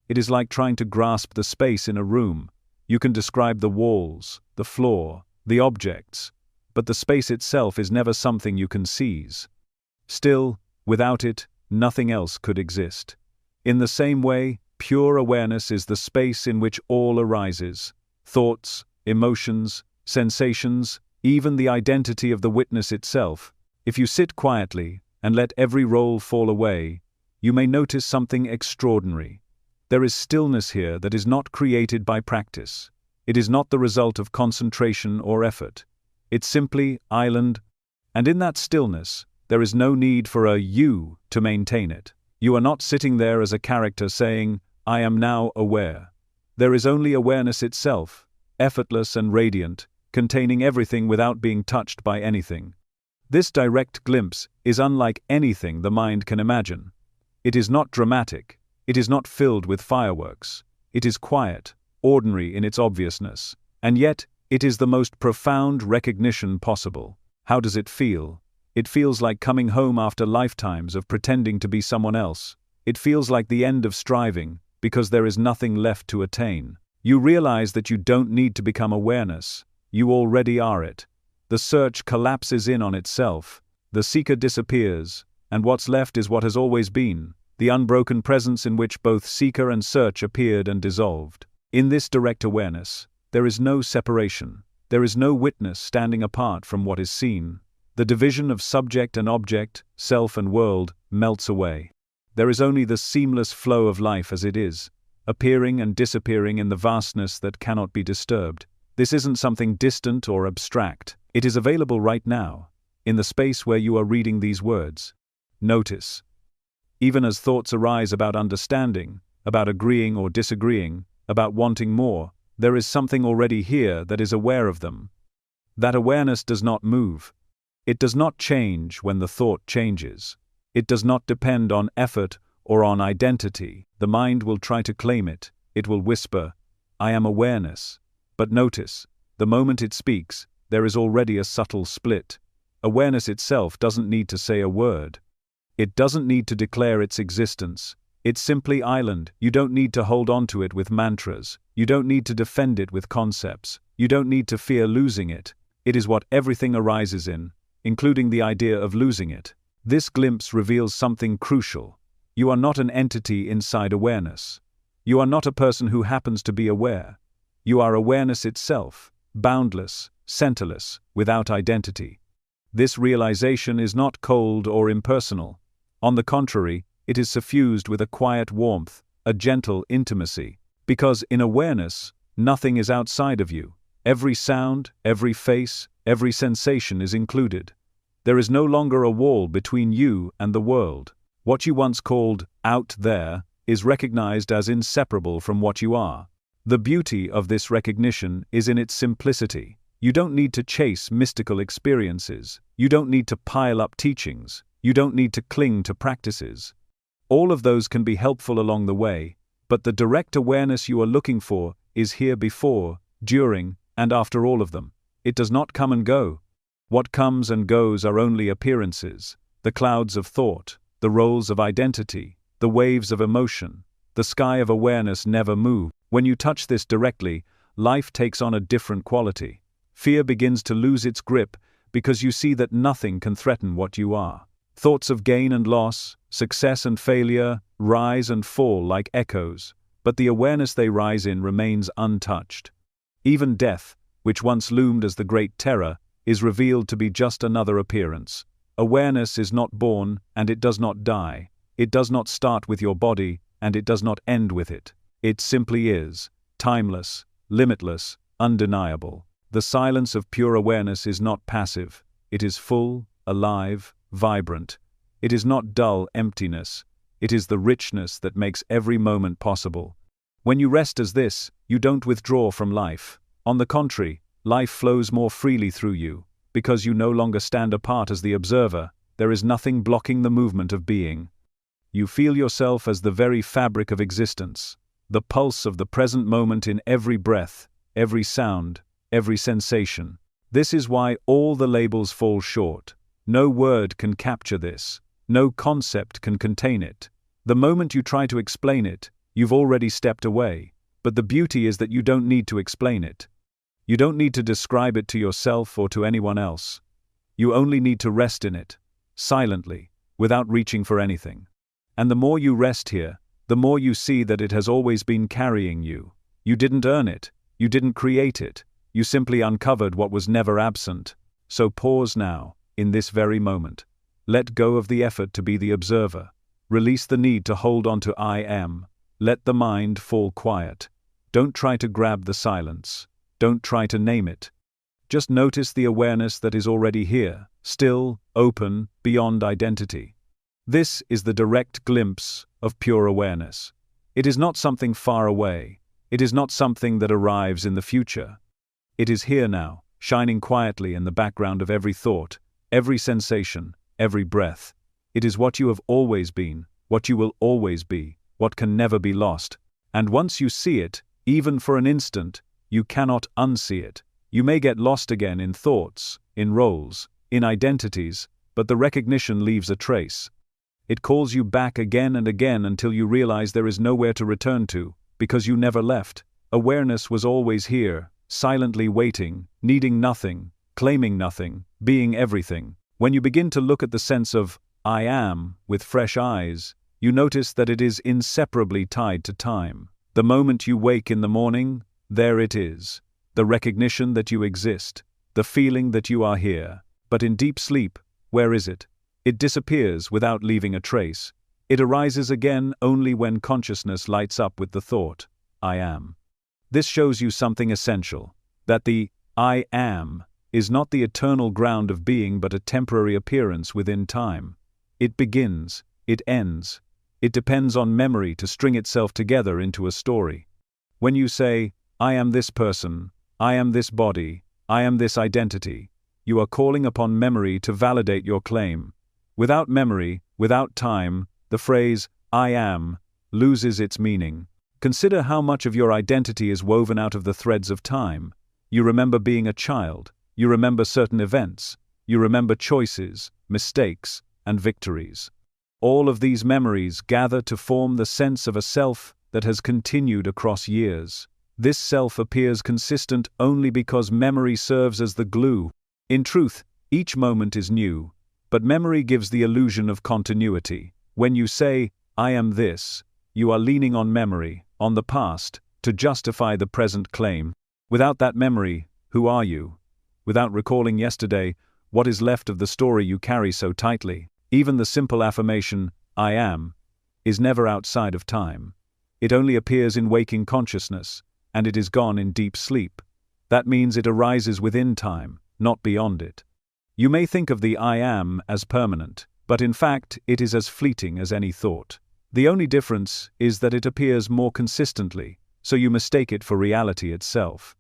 It is like trying to grasp the space in a room. You can describe the walls, the floor, the objects, but the space itself is never something you can seize. Still, without it, nothing else could exist. In the same way, pure awareness is the space in which all arises. Thoughts, emotions, sensations, even the identity of the witness itself. If you sit quietly and let every role fall away, you may notice something extraordinary. There is stillness here that is not created by practice. It is not the result of concentration or effort. It's simply island, and in that stillness, there is no need for a you to maintain it. You are not sitting there as a character saying, I am now aware. There is only awareness itself, effortless and radiant, containing everything without being touched by anything. This direct glimpse is unlike anything the mind can imagine. It is not dramatic. It is not filled with fireworks. It is quiet, ordinary in its obviousness, and yet it is the most profound recognition possible. How does it feel? It feels like coming home after lifetimes of pretending to be someone else. It feels like the end of striving, because there is nothing left to attain. You realize that you don't need to become awareness. You already are it. The search collapses in on itself. The seeker disappears, and what's left is what has always been, the unbroken presence in which both seeker and search appeared and dissolved. In this direct awareness, there is no separation. There is no witness standing apart from what is seen. The division of subject and object, self and world, melts away. There is only the seamless flow of life as it is, appearing and disappearing in the vastness that cannot be disturbed. This isn't something distant or abstract. It is available right now, in the space where you are reading these words. Notice. Even as thoughts arise about understanding, about agreeing or disagreeing, about wanting more, there is something already here that is aware of them. That awareness does not move. It does not change when the thought changes. It does not depend on effort or on identity. The mind will try to claim it. It will whisper, "I am awareness." But notice, the moment it speaks, there is already a subtle split. Awareness itself doesn't need to say a word. It doesn't need to declare its existence. It's simply island. You don't need to hold on to it with mantras. You don't need to defend it with concepts. You don't need to fear losing it. It is what everything arises in, including the idea of losing it. This glimpse reveals something crucial. You are not an entity inside awareness. You are not a person who happens to be aware. You are awareness itself, boundless, centerless, without identity. This realization is not cold or impersonal. On the contrary, it is suffused with a quiet warmth, a gentle intimacy. Because in awareness, nothing is outside of you. Every sound, every face, every sensation is included. There is no longer a wall between you and the world. What you once called out there is recognized as inseparable from what you are. The beauty of this recognition is in its simplicity. You don't need to chase mystical experiences. You don't need to pile up teachings. You don't need to cling to practices. All of those can be helpful along the way, but the direct awareness you are looking for is here before, during, and after all of them. It does not come and go. What comes and goes are only appearances, the clouds of thought, the rolls of identity, the waves of emotion. The sky of awareness never moves. When you touch this directly, life takes on a different quality. Fear begins to lose its grip because you see that nothing can threaten what you are. Thoughts of gain and loss, success and failure, rise and fall like echoes, but the awareness they rise in remains untouched. Even death, which once loomed as the great terror, is revealed to be just another appearance. Awareness is not born, and it does not die. It does not start with your body, and it does not end with it. It simply is, timeless, limitless, undeniable. The silence of pure awareness is not passive. It is full, alive, vibrant. It is not dull emptiness. It is the richness that makes every moment possible. When you rest as this, you don't withdraw from life. On the contrary, life flows more freely through you. Because you no longer stand apart as the observer, there is nothing blocking the movement of being. You feel yourself as the very fabric of existence, the pulse of the present moment in every breath, every sound, every sensation. This is why all the labels fall short. No word can capture this. No concept can contain it. The moment you try to explain it, you've already stepped away. But the beauty is that you don't need to explain it. You don't need to describe it to yourself or to anyone else. You only need to rest in it, silently, without reaching for anything. And the more you rest here, the more you see that it has always been carrying you. You didn't earn it. You didn't create it. You simply uncovered what was never absent. So pause now, in this very moment. Let go of the effort to be the observer. Release the need to hold on to I am. Let the mind fall quiet. Don't try to grab the silence. Don't try to name it. Just notice the awareness that is already here, still, open, beyond identity. This is the direct glimpse of pure awareness. It is not something far away. It is not something that arrives in the future. It is here now, shining quietly in the background of every thought, every sensation, every breath. It is what you have always been, what you will always be, what can never be lost. And once you see it, even for an instant, you cannot unsee it. You may get lost again in thoughts, in roles, in identities, but the recognition leaves a trace. It calls you back again and again until you realize there is nowhere to return to, because you never left. Awareness was always here, silently waiting, needing nothing, claiming nothing, being everything. When you begin to look at the sense of I am with fresh eyes, you notice that it is inseparably tied to time. The moment you wake in the morning, there it is. The recognition that you exist, the feeling that you are here. But in deep sleep, where is it? It disappears without leaving a trace. It arises again only when consciousness lights up with the thought, I am. This shows you something essential, that the I am is not the eternal ground of being but a temporary appearance within time. It begins, it ends. It depends on memory to string itself together into a story. When you say, I am this person, I am this body, I am this identity, you are calling upon memory to validate your claim. Without memory, without time, the phrase, I am, loses its meaning. Consider how much of your identity is woven out of the threads of time. You remember being a child, you remember certain events, you remember choices, mistakes, and victories. All of these memories gather to form the sense of a self that has continued across years. This self appears consistent only because memory serves as the glue. In truth, each moment is new, but memory gives the illusion of continuity. When you say, I am this, you are leaning on memory, on the past, to justify the present claim. Without that memory, who are you? Without recalling yesterday, what is left of the story you carry so tightly? Even the simple affirmation, I am, is never outside of time. It only appears in waking consciousness, and it is gone in deep sleep. That means it arises within time, not beyond it. You may think of the I am as permanent, but in fact it is as fleeting as any thought. The only difference is that it appears more consistently, so you mistake it for reality itself.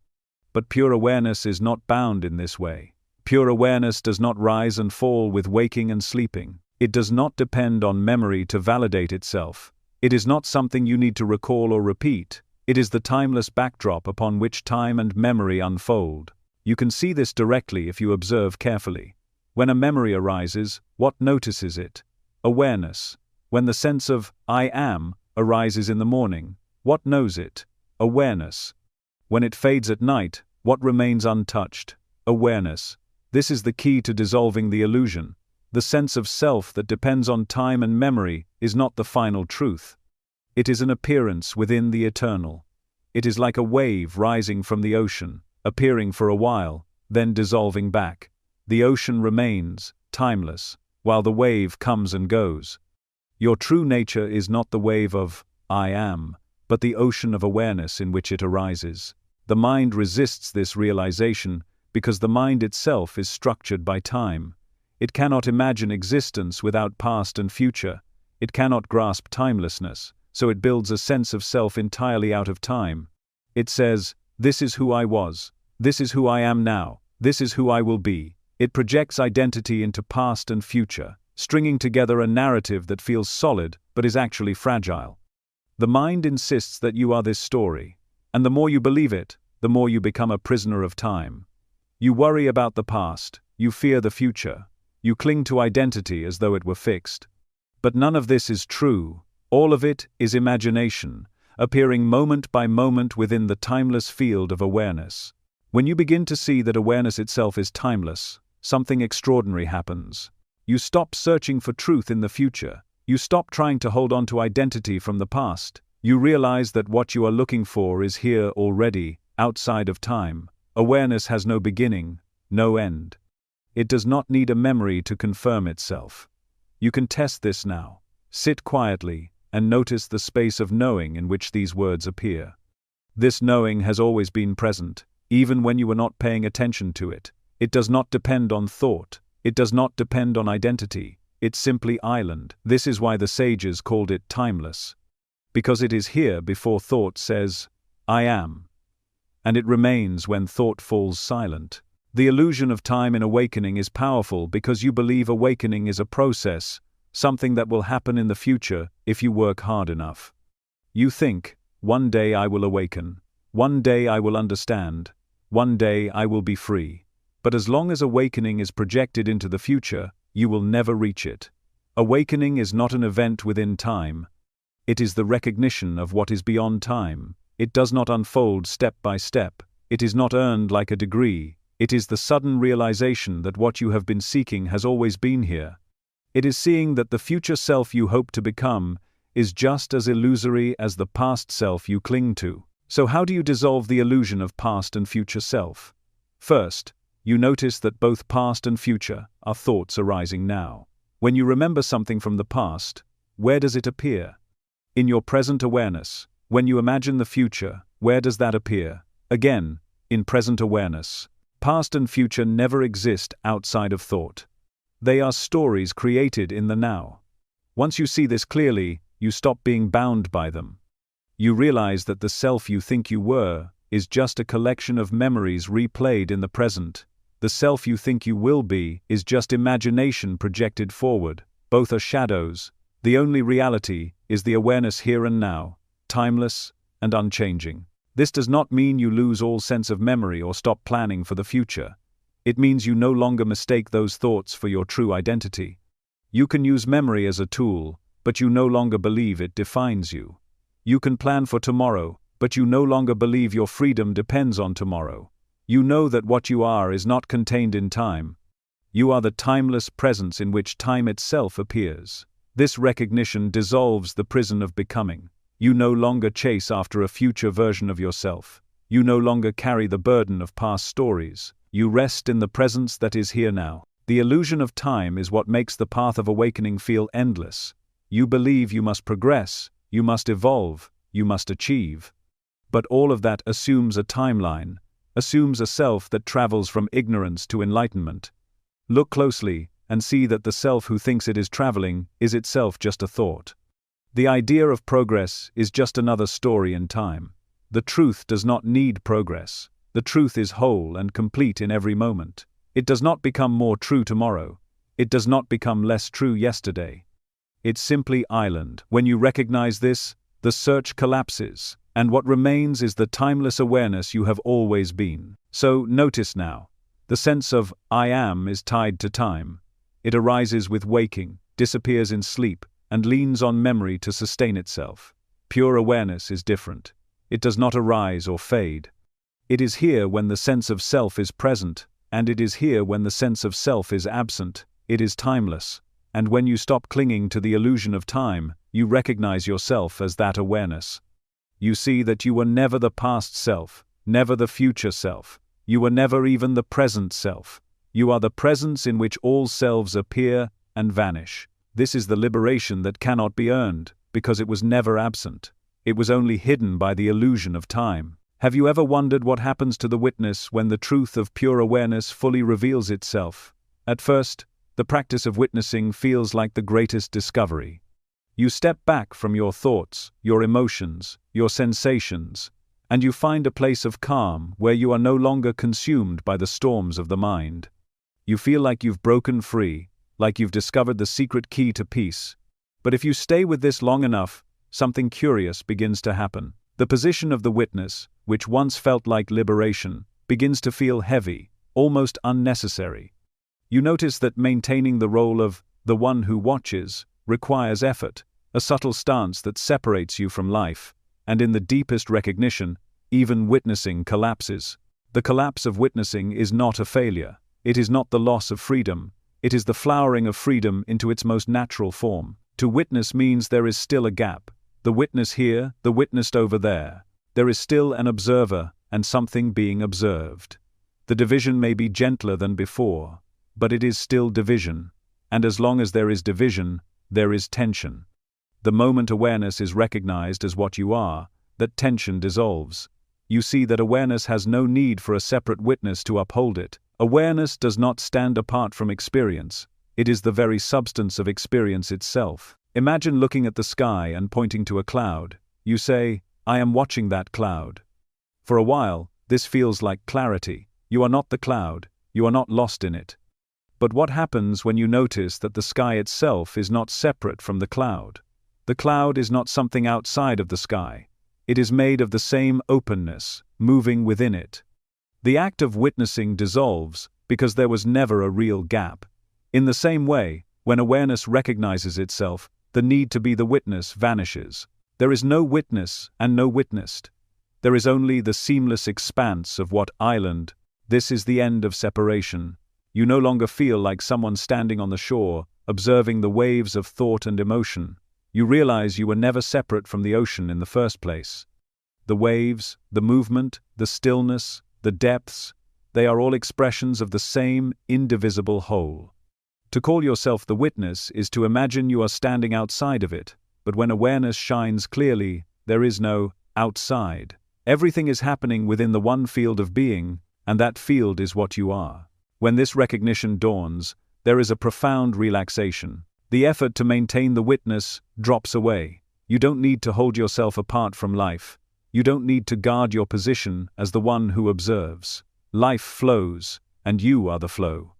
But pure awareness is not bound in this way. Pure awareness does not rise and fall with waking and sleeping. It does not depend on memory to validate itself. It is not something you need to recall or repeat. It is the timeless backdrop upon which time and memory unfold. You can see this directly if you observe carefully. When a memory arises, what notices it? Awareness. When the sense of I am arises in the morning, what knows it? Awareness. When it fades at night, what remains untouched? Awareness. This is the key to dissolving the illusion. The sense of self that depends on time and memory is not the final truth. It is an appearance within the eternal. It is like a wave rising from the ocean, appearing for a while, then dissolving back. The ocean remains, timeless, while the wave comes and goes. Your true nature is not the wave of I am, but the ocean of awareness in which it arises. The mind resists this realization because the mind itself is structured by time. It cannot imagine existence without past and future. It cannot grasp timelessness, so it builds a sense of self entirely out of time. It says, this is who I was, this is who I am now, this is who I will be. It projects identity into past and future, stringing together a narrative that feels solid but is actually fragile. The mind insists that you are this story, and the more you believe it, the more you become a prisoner of time. You worry about the past, you fear the future, you cling to identity as though it were fixed. But none of this is true. All of it is imagination, appearing moment by moment within the timeless field of awareness. When you begin to see that awareness itself is timeless, something extraordinary happens. You stop searching for truth in the future. You stop trying to hold on to identity from the past. You realize that what you are looking for is here already, outside of time. Awareness has no beginning, no end. It does not need a memory to confirm itself. You can test this now. Sit quietly and notice the space of knowing in which these words appear. This knowing has always been present, even when you were not paying attention to it. It does not depend on thought. It does not depend on identity. It's simply island. This is why the sages called it timeless. Because it is here before thought says, I am. And it remains when thought falls silent. The illusion of time in awakening is powerful because you believe awakening is a process, something that will happen in the future if you work hard enough. You think, one day I will awaken, one day I will understand, one day I will be free. But as long as awakening is projected into the future, you will never reach it. Awakening is not an event within time. It is the recognition of what is beyond time. It does not unfold step by step. It is not earned like a degree. It is the sudden realization that what you have been seeking has always been here. It is seeing that the future self you hope to become is just as illusory as the past self you cling to. So how do you dissolve the illusion of past and future self? First, you notice that both past and future are thoughts arising now. When you remember something from the past, where does it appear? In your present awareness. When you imagine the future, where does that appear? Again, in present awareness. Past and future never exist outside of thought. They are stories created in the now. Once you see this clearly, you stop being bound by them. You realize that the self you think you were is just a collection of memories replayed in the present. The self you think you will be is just imagination projected forward. Both are shadows. The only reality is the awareness here and now, timeless and unchanging. This does not mean you lose all sense of memory or stop planning for the future. It means you no longer mistake those thoughts for your true identity. You can use memory as a tool, but you no longer believe it defines you. You can plan for tomorrow, but you no longer believe your freedom depends on tomorrow. You know that what you are is not contained in time. You are the timeless presence in which time itself appears. This recognition dissolves the prison of becoming. You no longer chase after a future version of yourself. You no longer carry the burden of past stories. You rest in the presence that is here now. The illusion of time is what makes the path of awakening feel endless. You believe you must progress, you must evolve, you must achieve. But all of that assumes a timeline, assumes a self that travels from ignorance to enlightenment. Look closely and see that the self who thinks it is traveling is itself just a thought. The idea of progress is just another story in time. The truth does not need progress. The truth is whole and complete in every moment. It does not become more true tomorrow. It does not become less true yesterday. It's simply island. When you recognize this, the search collapses, and what remains is the timeless awareness you have always been. So, notice now. The sense of I am is tied to time. It arises with waking, disappears in sleep, and leans on memory to sustain itself. Pure awareness is different. It does not arise or fade. It is here when the sense of self is present, and it is here when the sense of self is absent. It is timeless. And when you stop clinging to the illusion of time, you recognize yourself as that awareness. You see that you were never the past self, never the future self. You were never even the present self. You are the presence in which all selves appear and vanish. This is the liberation that cannot be earned, because it was never absent. It was only hidden by the illusion of time. Have you ever wondered what happens to the witness when the truth of pure awareness fully reveals itself? At first, the practice of witnessing feels like the greatest discovery. You step back from your thoughts, your emotions, your sensations, and you find a place of calm where you are no longer consumed by the storms of the mind. You feel like you've broken free, like you've discovered the secret key to peace. But if you stay with this long enough, something curious begins to happen. The position of the witness, which once felt like liberation, begins to feel heavy, almost unnecessary. You notice that maintaining the role of the one who watches requires effort, a subtle stance that separates you from life, and in the deepest recognition, even witnessing collapses. The collapse of witnessing is not a failure. It is not the loss of freedom. It is the flowering of freedom into its most natural form. To witness means there is still a gap. The witness here, the witnessed over there. There is still an observer and something being observed. The division may be gentler than before, but it is still division. And as long as there is division, there is tension. The moment awareness is recognized as what you are, that tension dissolves. You see that awareness has no need for a separate witness to uphold it. Awareness does not stand apart from experience. It is the very substance of experience itself. Imagine looking at the sky and pointing to a cloud. You say, I am watching that cloud. For a while, this feels like clarity. You are not the cloud. You are not lost in it. But what happens when you notice that the sky itself is not separate from the cloud? The cloud is not something outside of the sky. It is made of the same openness, moving within it. The act of witnessing dissolves, because there was never a real gap. In the same way, when awareness recognizes itself, the need to be the witness vanishes. There is no witness and no witnessed. There is only the seamless expanse of what island. This is the end of separation. You no longer feel like someone standing on the shore, observing the waves of thought and emotion. You realize you were never separate from the ocean in the first place. The waves, the movement, the stillness, the depths, they are all expressions of the same indivisible whole. To call yourself the witness is to imagine you are standing outside of it, but when awareness shines clearly, there is no outside. Everything is happening within the one field of being, and that field is what you are. When this recognition dawns, there is a profound relaxation. The effort to maintain the witness drops away. You don't need to hold yourself apart from life. You don't need to guard your position as the one who observes. Life flows, and you are the flow.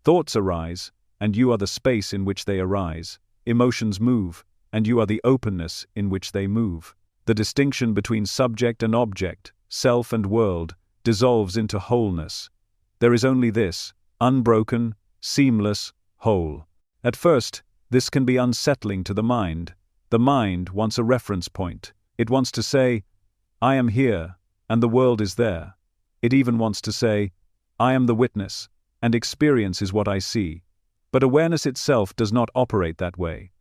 Thoughts arise, and you are the space in which they arise. Emotions move, and you are the openness in which they move. The distinction between subject and object, self and world, dissolves into wholeness. There is only this, unbroken, seamless, whole. At first, this can be unsettling to the mind. The mind wants a reference point. It wants to say, I am here, and the world is there. It even wants to say, I am the witness, and experience is what I see. But awareness itself does not operate that way.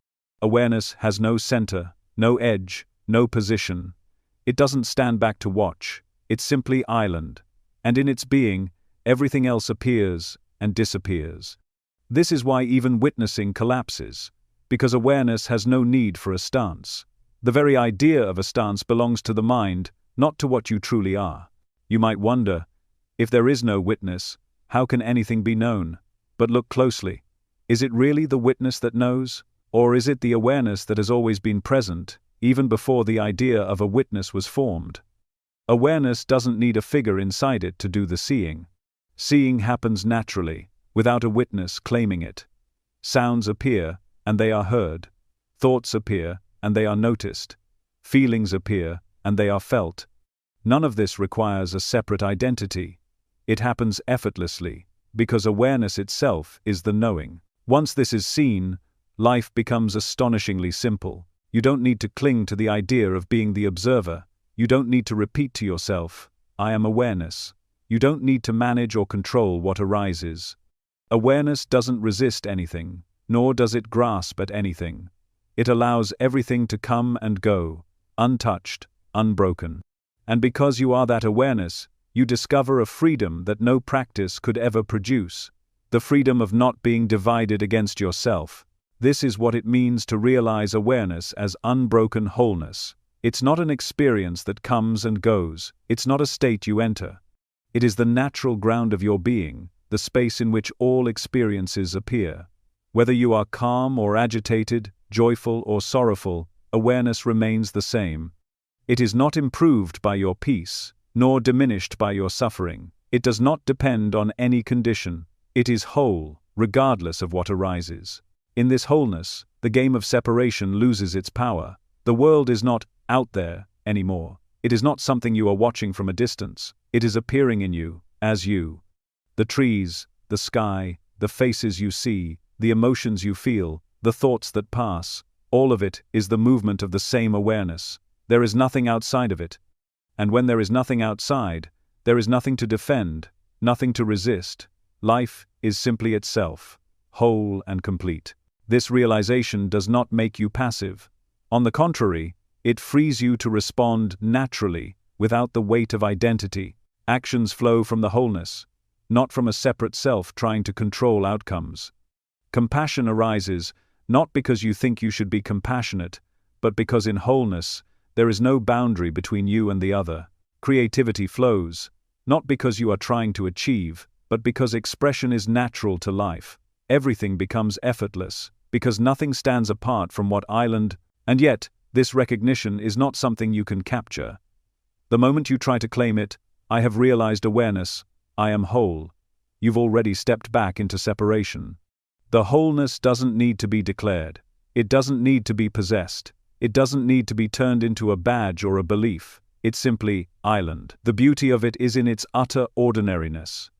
Awareness has no center, no edge, no position. It doesn't stand back to watch. It's simply island. And in its being, everything else appears and disappears. This is why even witnessing collapses, because awareness has no need for a stance. The very idea of a stance belongs to the mind, not to what you truly are. You might wonder, if there is no witness, how can anything be known? But look closely. Is it really the witness that knows? Or is it the awareness that has always been present, even before the idea of a witness was formed? Awareness doesn't need a figure inside it to do the seeing. Seeing happens naturally, without a witness claiming it. Sounds appear, and they are heard. Thoughts appear, and they are noticed. Feelings appear, and they are felt. None of this requires a separate identity. It happens effortlessly, because awareness itself is the knowing. Once this is seen, life becomes astonishingly simple. You don't need to cling to the idea of being the observer. You don't need to repeat to yourself, I am awareness. You don't need to manage or control what arises. Awareness doesn't resist anything, nor does it grasp at anything. It allows everything to come and go, untouched, unbroken. And because you are that awareness, you discover a freedom that no practice could ever produce. The freedom of not being divided against yourself. This is what it means to realize awareness as unbroken wholeness. It's not an experience that comes and goes. It's not a state you enter. It is the natural ground of your being, the space in which all experiences appear. Whether you are calm or agitated, joyful or sorrowful, awareness remains the same. It is not improved by your peace, nor diminished by your suffering. It does not depend on any condition. It is whole, regardless of what arises. In this wholeness, the game of separation loses its power. The world is not out there anymore. It is not something you are watching from a distance. It is appearing in you, as you. The trees, the sky, the faces you see, the emotions you feel, the thoughts that pass, all of it is the movement of the same awareness. There is nothing outside of it. And when there is nothing outside, there is nothing to defend, nothing to resist. Life is simply itself, whole and complete. This realization does not make you passive. On the contrary, it frees you to respond naturally, without the weight of identity. Actions flow from the wholeness, not from a separate self trying to control outcomes. Compassion arises, not because you think you should be compassionate, but because in wholeness, there is no boundary between you and the other. Creativity flows, not because you are trying to achieve, but because expression is natural to life. Everything becomes effortless, because nothing stands apart from what island, and yet, this recognition is not something you can capture. The moment you try to claim it, I have realized awareness, I am whole, you've already stepped back into separation. The wholeness doesn't need to be declared. It doesn't need to be possessed. It doesn't need to be turned into a badge or a belief. It's simply island. The beauty of it is in its utter ordinariness.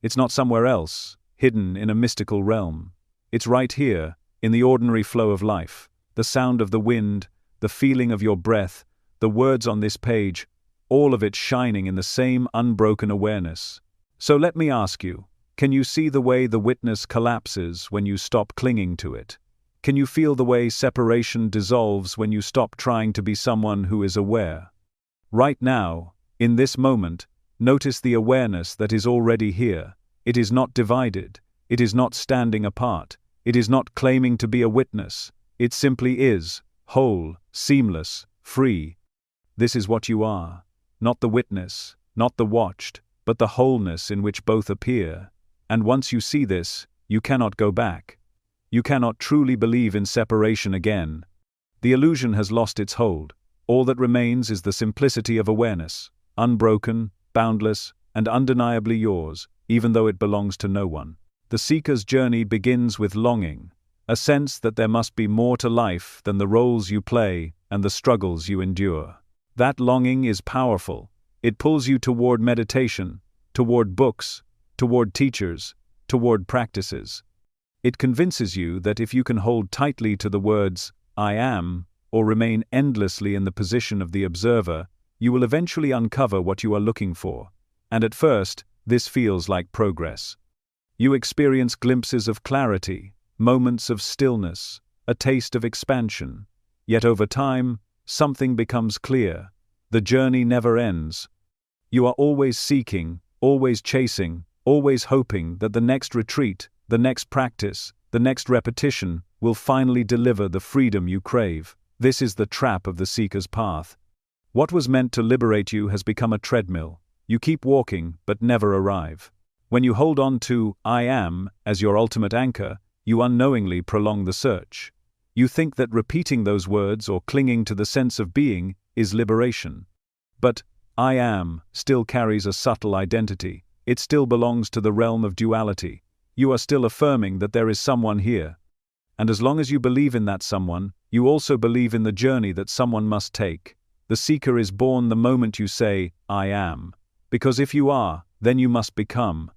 It's not somewhere else, hidden in a mystical realm. It's right here, in the ordinary flow of life. The sound of the wind, the feeling of your breath, the words on this page, all of it shining in the same unbroken awareness. So let me ask you, can you see the way the witness collapses when you stop clinging to it? Can you feel the way separation dissolves when you stop trying to be someone who is aware? Right now, in this moment, notice the awareness that is already here. It is not divided. It is not standing apart. It is not claiming to be a witness. It simply is, whole, seamless, free. This is what you are. Not the witness, not the watched, but the wholeness in which both appear. And once you see this, you cannot go back. You cannot truly believe in separation again. The illusion has lost its hold. All that remains is the simplicity of awareness, unbroken, boundless, and undeniably yours, even though it belongs to no one. The seeker's journey begins with longing, a sense that there must be more to life than the roles you play and the struggles you endure. That longing is powerful. It pulls you toward meditation, toward books, toward teachers, toward practices. It convinces you that if you can hold tightly to the words, "I am," or remain endlessly in the position of the observer, you will eventually uncover what you are looking for. And at first, this feels like progress. You experience glimpses of clarity, moments of stillness, a taste of expansion. Yet over time, something becomes clear. The journey never ends. You are always seeking, always chasing, always hoping that the next retreat, the next practice, the next repetition will finally deliver the freedom you crave. This is the trap of the seeker's path. What was meant to liberate you has become a treadmill. You keep walking, but never arrive. When you hold on to "I am" as your ultimate anchor, you unknowingly prolong the search. You think that repeating those words or clinging to the sense of being is liberation. But "I am" still carries a subtle identity. It still belongs to the realm of duality. You are still affirming that there is someone here. And as long as you believe in that someone, you also believe in the journey that someone must take. The seeker is born the moment you say, "I am." Because if you are, then you must become.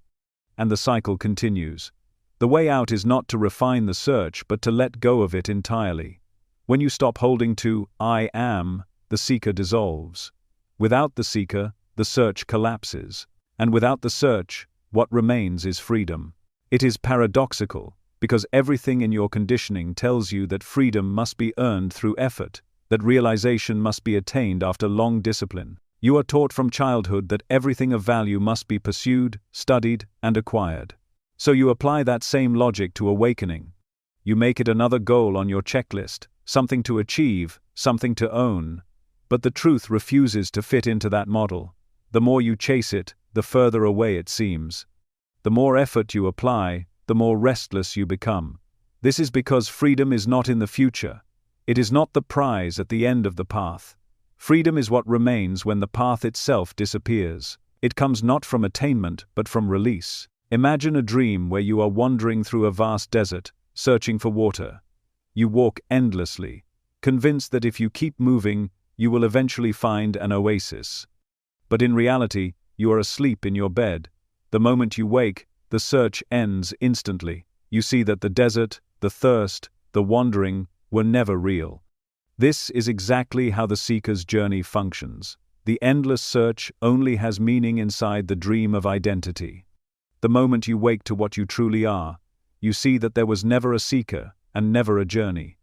And the cycle continues. The way out is not to refine the search, but to let go of it entirely. When you stop holding to "I am," the seeker dissolves. Without the seeker, the search collapses. And without the search, what remains is freedom. It is paradoxical, because everything in your conditioning tells you that freedom must be earned through effort, that realization must be attained after long discipline. You are taught from childhood that everything of value must be pursued, studied, and acquired. So you apply that same logic to awakening. You make it another goal on your checklist, something to achieve, something to own. But the truth refuses to fit into that model. The more you chase it, the further away it seems. The more effort you apply, the more restless you become. This is because freedom is not in the future. It is not the prize at the end of the path. Freedom is what remains when the path itself disappears. It comes not from attainment, but from release. Imagine a dream where you are wandering through a vast desert, searching for water. You walk endlessly, convinced that if you keep moving, you will eventually find an oasis. But in reality, you are asleep in your bed. The moment you wake, the search ends instantly. You see that the desert, the thirst, the wandering were never real. This is exactly how the seeker's journey functions. The endless search only has meaning inside the dream of identity. The moment you wake to what you truly are, you see that there was never a seeker and never a journey.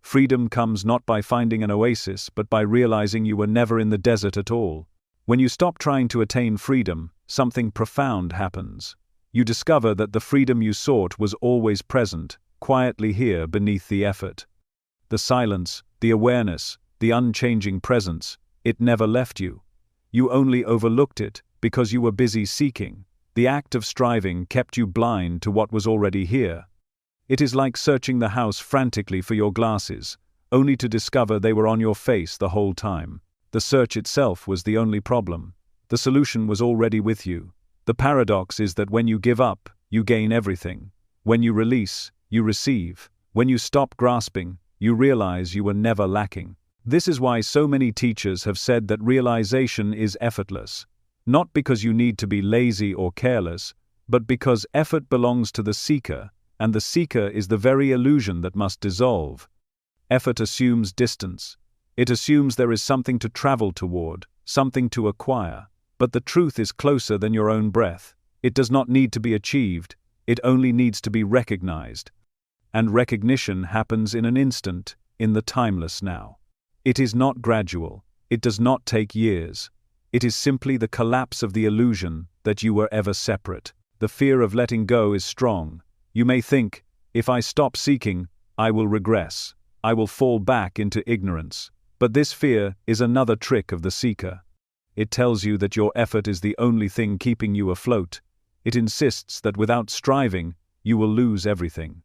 Freedom comes not by finding an oasis, but by realizing you were never in the desert at all. When you stop trying to attain freedom, something profound happens. You discover that the freedom you sought was always present, quietly here beneath the effort. The silence, the awareness, the unchanging presence, it never left you. You only overlooked it because you were busy seeking. The act of striving kept you blind to what was already here. It is like searching the house frantically for your glasses, only to discover they were on your face the whole time. The search itself was the only problem. The solution was already with you. The paradox is that when you give up, you gain everything. When you release, you receive. When you stop grasping, you realize you were never lacking. This is why so many teachers have said that realization is effortless. Not because you need to be lazy or careless, but because effort belongs to the seeker, and the seeker is the very illusion that must dissolve. Effort assumes distance. It assumes there is something to travel toward, something to acquire. But the truth is closer than your own breath. It does not need to be achieved, it only needs to be recognized. And recognition happens in an instant, in the timeless now. It is not gradual, it does not take years. It is simply the collapse of the illusion that you were ever separate. The fear of letting go is strong. You may think, if I stop seeking, I will regress. I will fall back into ignorance. But this fear is another trick of the seeker. It tells you that your effort is the only thing keeping you afloat. It insists that without striving, you will lose everything.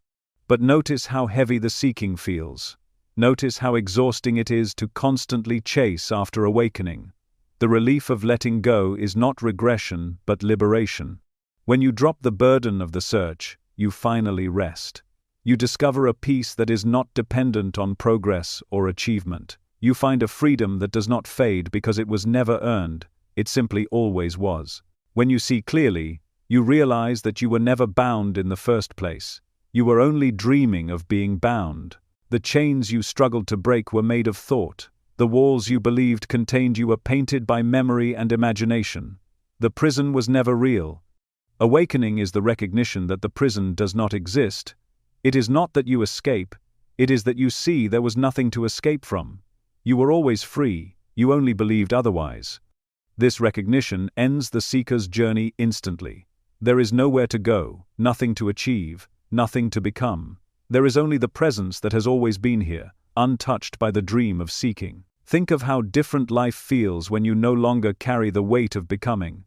But notice how heavy the seeking feels. Notice how exhausting it is to constantly chase after awakening. The relief of letting go is not regression, but liberation. When you drop the burden of the search, you finally rest. You discover a peace that is not dependent on progress or achievement. You find a freedom that does not fade because it was never earned, it simply always was. When you see clearly, you realize that you were never bound in the first place. You were only dreaming of being bound. The chains you struggled to break were made of thought. The walls you believed contained you were painted by memory and imagination. The prison was never real. Awakening is the recognition that the prison does not exist. It is not that you escape, it is that you see there was nothing to escape from. You were always free, you only believed otherwise. This recognition ends the seeker's journey instantly. There is nowhere to go, nothing to achieve, nothing to become. There is only the presence that has always been here, untouched by the dream of seeking. Think of how different life feels when you no longer carry the weight of becoming.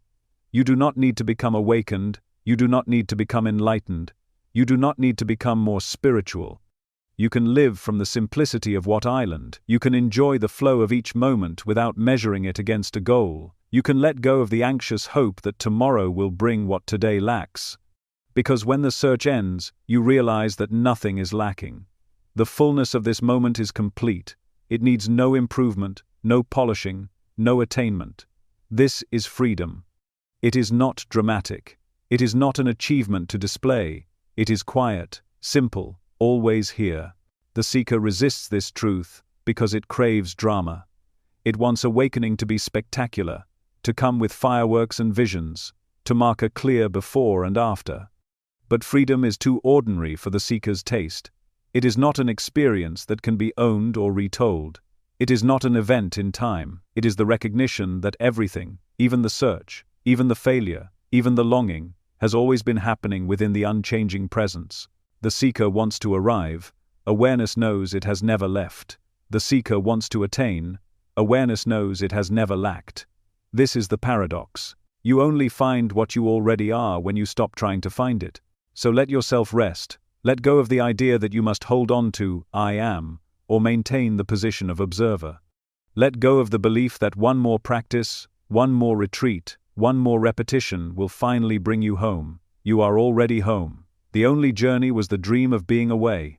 You do not need to become awakened, you do not need to become enlightened, you do not need to become more spiritual. You can live from the simplicity of what island. You can enjoy the flow of each moment without measuring it against a goal. You can let go of the anxious hope that tomorrow will bring what today lacks. Because when the search ends, you realize that nothing is lacking. The fullness of this moment is complete. It needs no improvement, no polishing, no attainment. This is freedom. It is not dramatic. It is not an achievement to display. It is quiet, simple, always here. The seeker resists this truth because it craves drama. It wants awakening to be spectacular, to come with fireworks and visions, to mark a clear before and after. But freedom is too ordinary for the seeker's taste. It is not an experience that can be owned or retold. It is not an event in time. It is the recognition that everything, even the search, even the failure, even the longing, has always been happening within the unchanging presence. The seeker wants to arrive, awareness knows it has never left. The seeker wants to attain, awareness knows it has never lacked. This is the paradox. You only find what you already are when you stop trying to find it. So let yourself rest. Let go of the idea that you must hold on to I am, or maintain the position of observer. Let go of the belief that one more practice, one more retreat, one more repetition will finally bring you home. You are already home. The only journey was the dream of being away.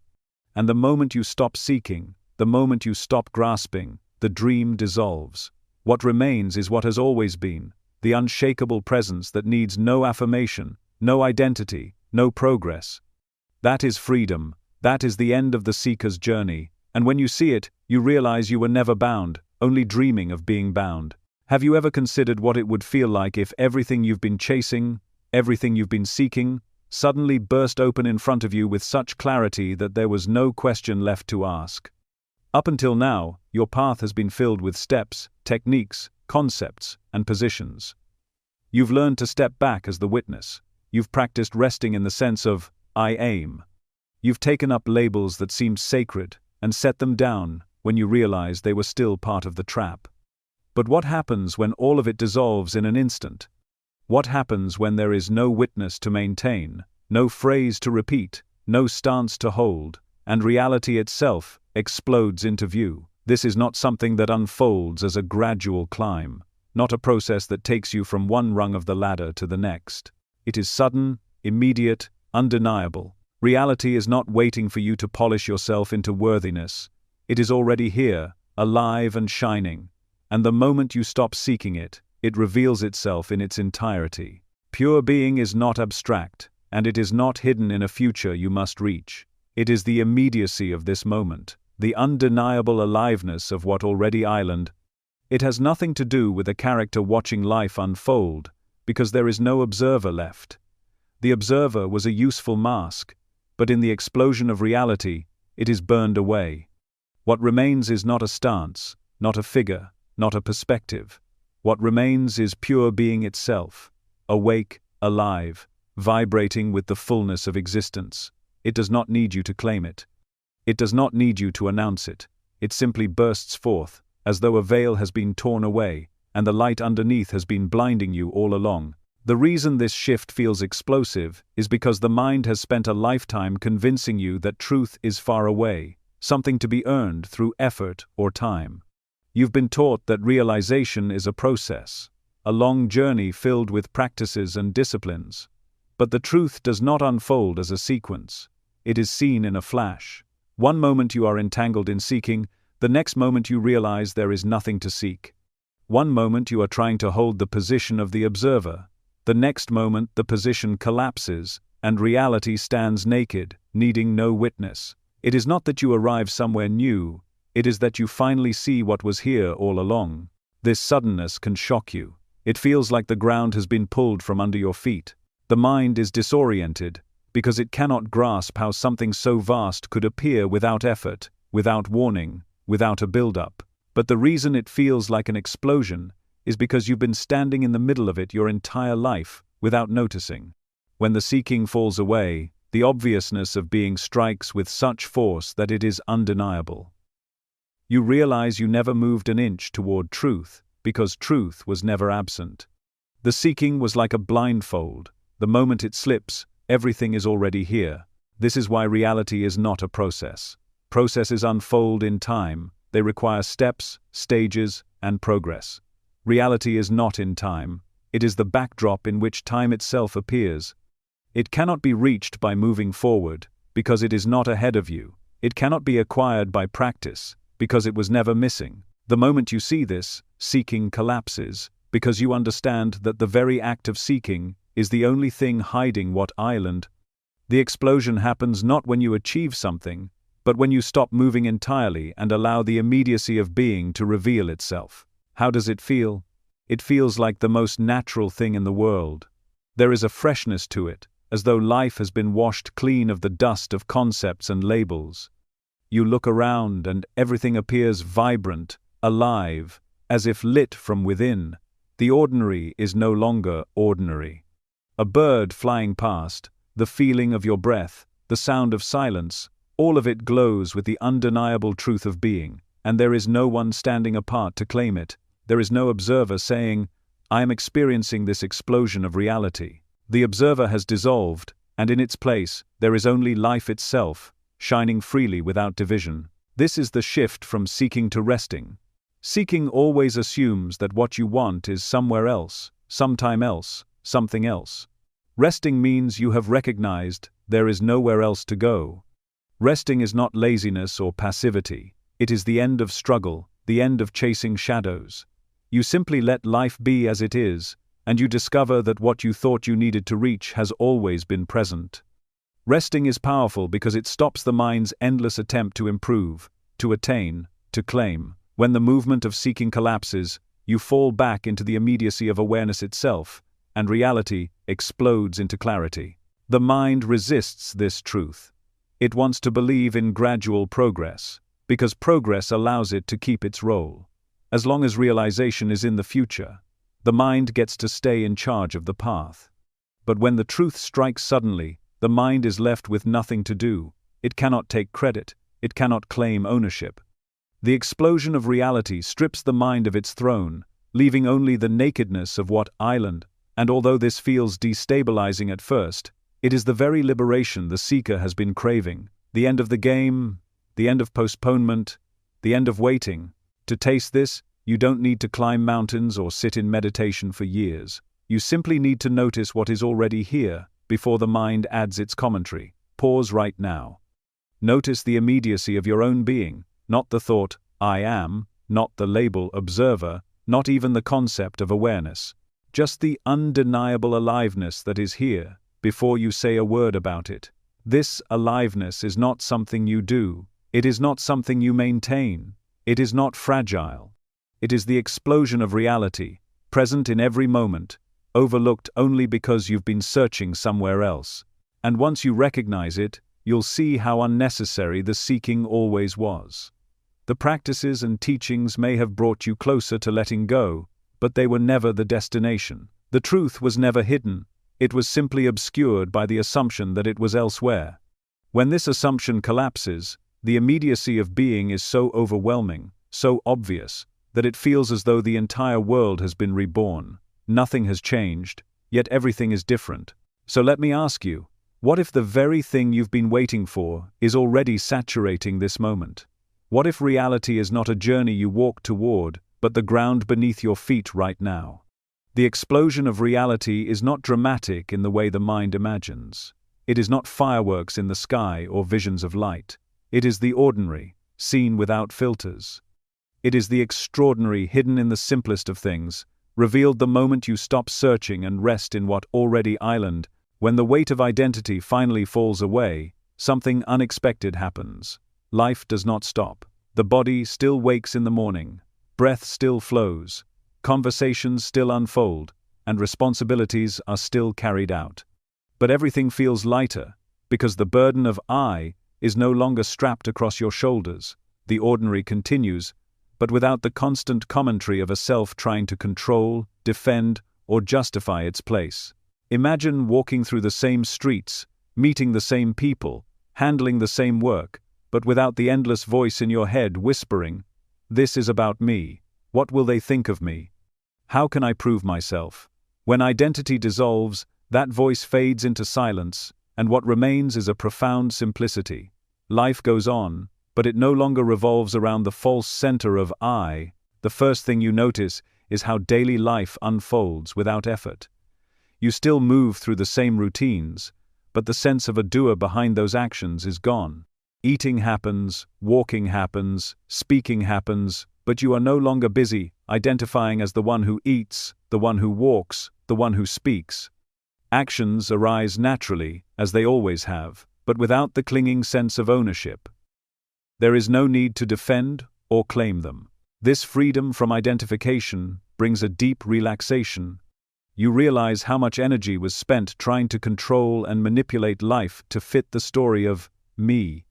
And the moment you stop seeking, the moment you stop grasping, the dream dissolves. What remains is what has always been, the unshakable presence that needs no affirmation, no identity, no progress. That is freedom, that is the end of the seeker's journey, and when you see it, you realize you were never bound, only dreaming of being bound. Have you ever considered what it would feel like if everything you've been chasing, everything you've been seeking, suddenly burst open in front of you with such clarity that there was no question left to ask? Up until now, your path has been filled with steps, techniques, concepts, and positions. You've learned to step back as the witness. You've practiced resting in the sense of, I aim. You've taken up labels that seemed sacred and set them down when you realized they were still part of the trap. But what happens when all of it dissolves in an instant? What happens when there is no witness to maintain, no phrase to repeat, no stance to hold, and reality itself explodes into view? This is not something that unfolds as a gradual climb, not a process that takes you from one rung of the ladder to the next. It is sudden, immediate, undeniable. Reality is not waiting for you to polish yourself into worthiness. It is already here, alive and shining, and the moment you stop seeking it, it reveals itself in its entirety. Pure being is not abstract, and it is not hidden in a future you must reach. It is the immediacy of this moment, the undeniable aliveness of what already island. It has nothing to do with a character watching life unfold, because there is no observer left. The observer was a useful mask, but in the explosion of reality, it is burned away. What remains is not a stance, not a figure, not a perspective. What remains is pure being itself, awake, alive, vibrating with the fullness of existence. It does not need you to claim it. It does not need you to announce it. It simply bursts forth, as though a veil has been torn away, and the light underneath has been blinding you all along. The reason this shift feels explosive is because the mind has spent a lifetime convincing you that truth is far away, something to be earned through effort or time. You've been taught that realization is a process, a long journey filled with practices and disciplines. But the truth does not unfold as a sequence. It is seen in a flash. One moment you are entangled in seeking, the next moment you realize there is nothing to seek. One moment you are trying to hold the position of the observer. The next moment the position collapses, and reality stands naked, needing no witness. It is not that you arrive somewhere new, it is that you finally see what was here all along. This suddenness can shock you. It feels like the ground has been pulled from under your feet. The mind is disoriented, because it cannot grasp how something so vast could appear without effort, without warning, without a build-up. But the reason it feels like an explosion is because you've been standing in the middle of it your entire life, without noticing. When the seeking falls away, the obviousness of being strikes with such force that it is undeniable. You realize you never moved an inch toward truth, because truth was never absent. The seeking was like a blindfold. The moment it slips, everything is already here. This is why reality is not a process. Processes unfold in time. They require steps, stages, and progress. Reality is not in time. It is the backdrop in which time itself appears. It cannot be reached by moving forward, because it is not ahead of you. It cannot be acquired by practice, because it was never missing. The moment you see this, seeking collapses, because you understand that the very act of seeking is the only thing hiding what island. The explosion happens not when you achieve something, but when you stop moving entirely and allow the immediacy of being to reveal itself. How does it feel? It feels like the most natural thing in the world. There is a freshness to it, as though life has been washed clean of the dust of concepts and labels. You look around and everything appears vibrant, alive, as if lit from within. The ordinary is no longer ordinary. A bird flying past, the feeling of your breath, the sound of silence, all of it glows with the undeniable truth of being, and there is no one standing apart to claim it. There is no observer saying, "I am experiencing this explosion of reality." The observer has dissolved, and in its place, there is only life itself, shining freely without division. This is the shift from seeking to resting. Seeking always assumes that what you want is somewhere else, sometime else, something else. Resting means you have recognized there is nowhere else to go. Resting is not laziness or passivity. It is the end of struggle, the end of chasing shadows. You simply let life be as it is, and you discover that what you thought you needed to reach has always been present. Resting is powerful because it stops the mind's endless attempt to improve, to attain, to claim. When the movement of seeking collapses, you fall back into the immediacy of awareness itself, and reality explodes into clarity. The mind resists this truth. It wants to believe in gradual progress, because progress allows it to keep its role. As long as realization is in the future, the mind gets to stay in charge of the path. But when the truth strikes suddenly, the mind is left with nothing to do. It cannot take credit. It cannot claim ownership. The explosion of reality strips the mind of its throne, leaving only the nakedness of what island, and although this feels destabilizing at first, it is the very liberation the seeker has been craving. The end of the game, the end of postponement, the end of waiting. To taste this, you don't need to climb mountains or sit in meditation for years. You simply need to notice what is already here, before the mind adds its commentary. Pause right now. Notice the immediacy of your own being, not the thought, "I am," not the label "observer," not even the concept of awareness. just the undeniable aliveness that is here, before you say a word about it. This aliveness is not something you do, it is not something you maintain, it is not fragile. It is the explosion of reality, present in every moment, overlooked only because you've been searching somewhere else. And once you recognize it, you'll see how unnecessary the seeking always was. The practices and teachings may have brought you closer to letting go, but they were never the destination. The truth was never hidden, it was simply obscured by the assumption that it was elsewhere. When this assumption collapses, the immediacy of being is so overwhelming, so obvious, that it feels as though the entire world has been reborn. Nothing has changed, yet everything is different. So let me ask you, what if the very thing you've been waiting for is already saturating this moment? What if reality is not a journey you walk toward, but the ground beneath your feet right now? The explosion of reality is not dramatic in the way the mind imagines. It is not fireworks in the sky or visions of light. It is the ordinary, seen without filters. It is the extraordinary hidden in the simplest of things, revealed the moment you stop searching and rest in what already island. When the weight of identity finally falls away, something unexpected happens. Life does not stop. The body still wakes in the morning, breath still flows, conversations still unfold, and responsibilities are still carried out. But everything feels lighter, because the burden of I is no longer strapped across your shoulders. The ordinary continues, but without the constant commentary of a self trying to control, defend, or justify its place. Imagine walking through the same streets, meeting the same people, handling the same work, but without the endless voice in your head whispering, "This is about me. What will they think of me? How can I prove myself?" When identity dissolves, that voice fades into silence, and what remains is a profound simplicity. Life goes on, but it no longer revolves around the false center of I. The first thing you notice is how daily life unfolds without effort. You still move through the same routines, but the sense of a doer behind those actions is gone. Eating happens, walking happens, speaking happens, but you are no longer busy identifying as the one who eats, the one who walks, the one who speaks. Actions arise naturally, as they always have, but without the clinging sense of ownership. There is no need to defend or claim them. This freedom from identification brings a deep relaxation. You realize how much energy was spent trying to control and manipulate life to fit the story of me.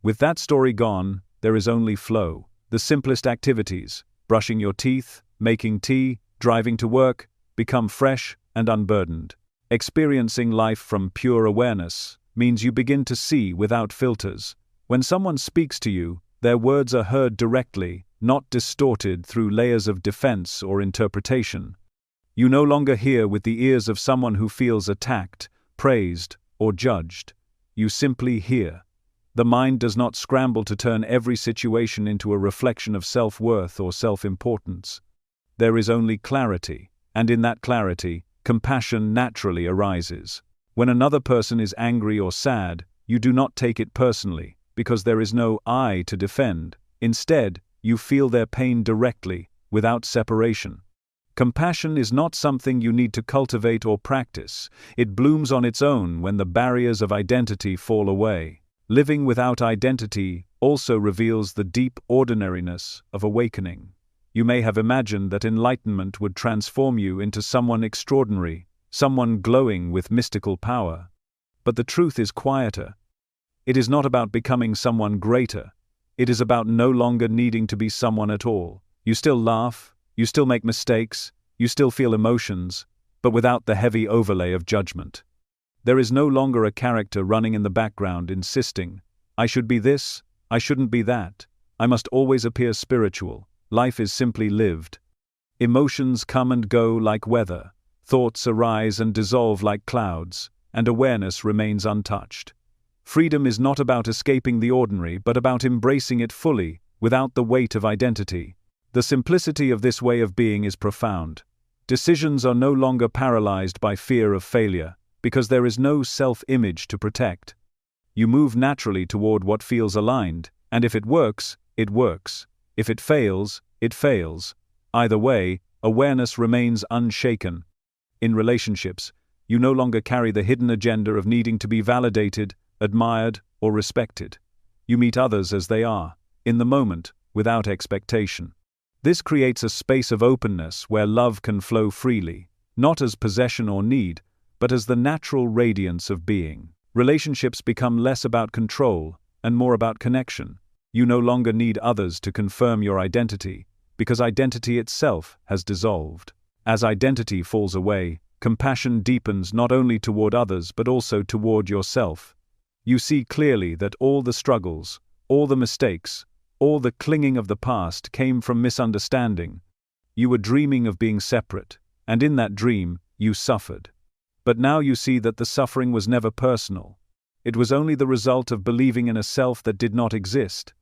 With that story gone, there is only flow. The simplest activities, brushing your teeth, making tea, driving to work, become fresh and unburdened. Experiencing life from pure awareness means you begin to see without filters. When someone speaks to you, their words are heard directly, not distorted through layers of defense or interpretation. You no longer hear with the ears of someone who feels attacked, praised, or judged. You simply hear. The mind does not scramble to turn every situation into a reflection of self-worth or self-importance. There is only clarity, and in that clarity, compassion naturally arises. When another person is angry or sad, you do not take it personally, because there is no I to defend. Instead, you feel their pain directly, without separation. Compassion is not something you need to cultivate or practice. It blooms on its own when the barriers of identity fall away. Living without identity also reveals the deep ordinariness of awakening. You may have imagined that enlightenment would transform you into someone extraordinary, someone glowing with mystical power. But the truth is quieter. It is not about becoming someone greater. It is about no longer needing to be someone at all. You still laugh, you still make mistakes, you still feel emotions, but without the heavy overlay of judgment. There is no longer a character running in the background insisting, "I should be this, I shouldn't be that, I must always appear spiritual." Life is simply lived. Emotions come and go like weather, thoughts arise and dissolve like clouds, and awareness remains untouched. Freedom is not about escaping the ordinary but about embracing it fully, without the weight of identity. The simplicity of this way of being is profound. Decisions are no longer paralyzed by fear of failure, because there is no self-image to protect. You move naturally toward what feels aligned, and if it works, it works. If it fails, it fails. Either way, awareness remains unshaken. In relationships, you no longer carry the hidden agenda of needing to be validated, admired, or respected. You meet others as they are, in the moment, without expectation. This creates a space of openness where love can flow freely, not as possession or need, but as the natural radiance of being. Relationships become less about control and more about connection. You no longer need others to confirm your identity, because identity itself has dissolved. As identity falls away, compassion deepens not only toward others but also toward yourself. You see clearly that all the struggles, all the mistakes, all the clinging of the past came from misunderstanding. You were dreaming of being separate, and in that dream, you suffered. But now you see that the suffering was never personal. It was only the result of believing in a self that did not exist.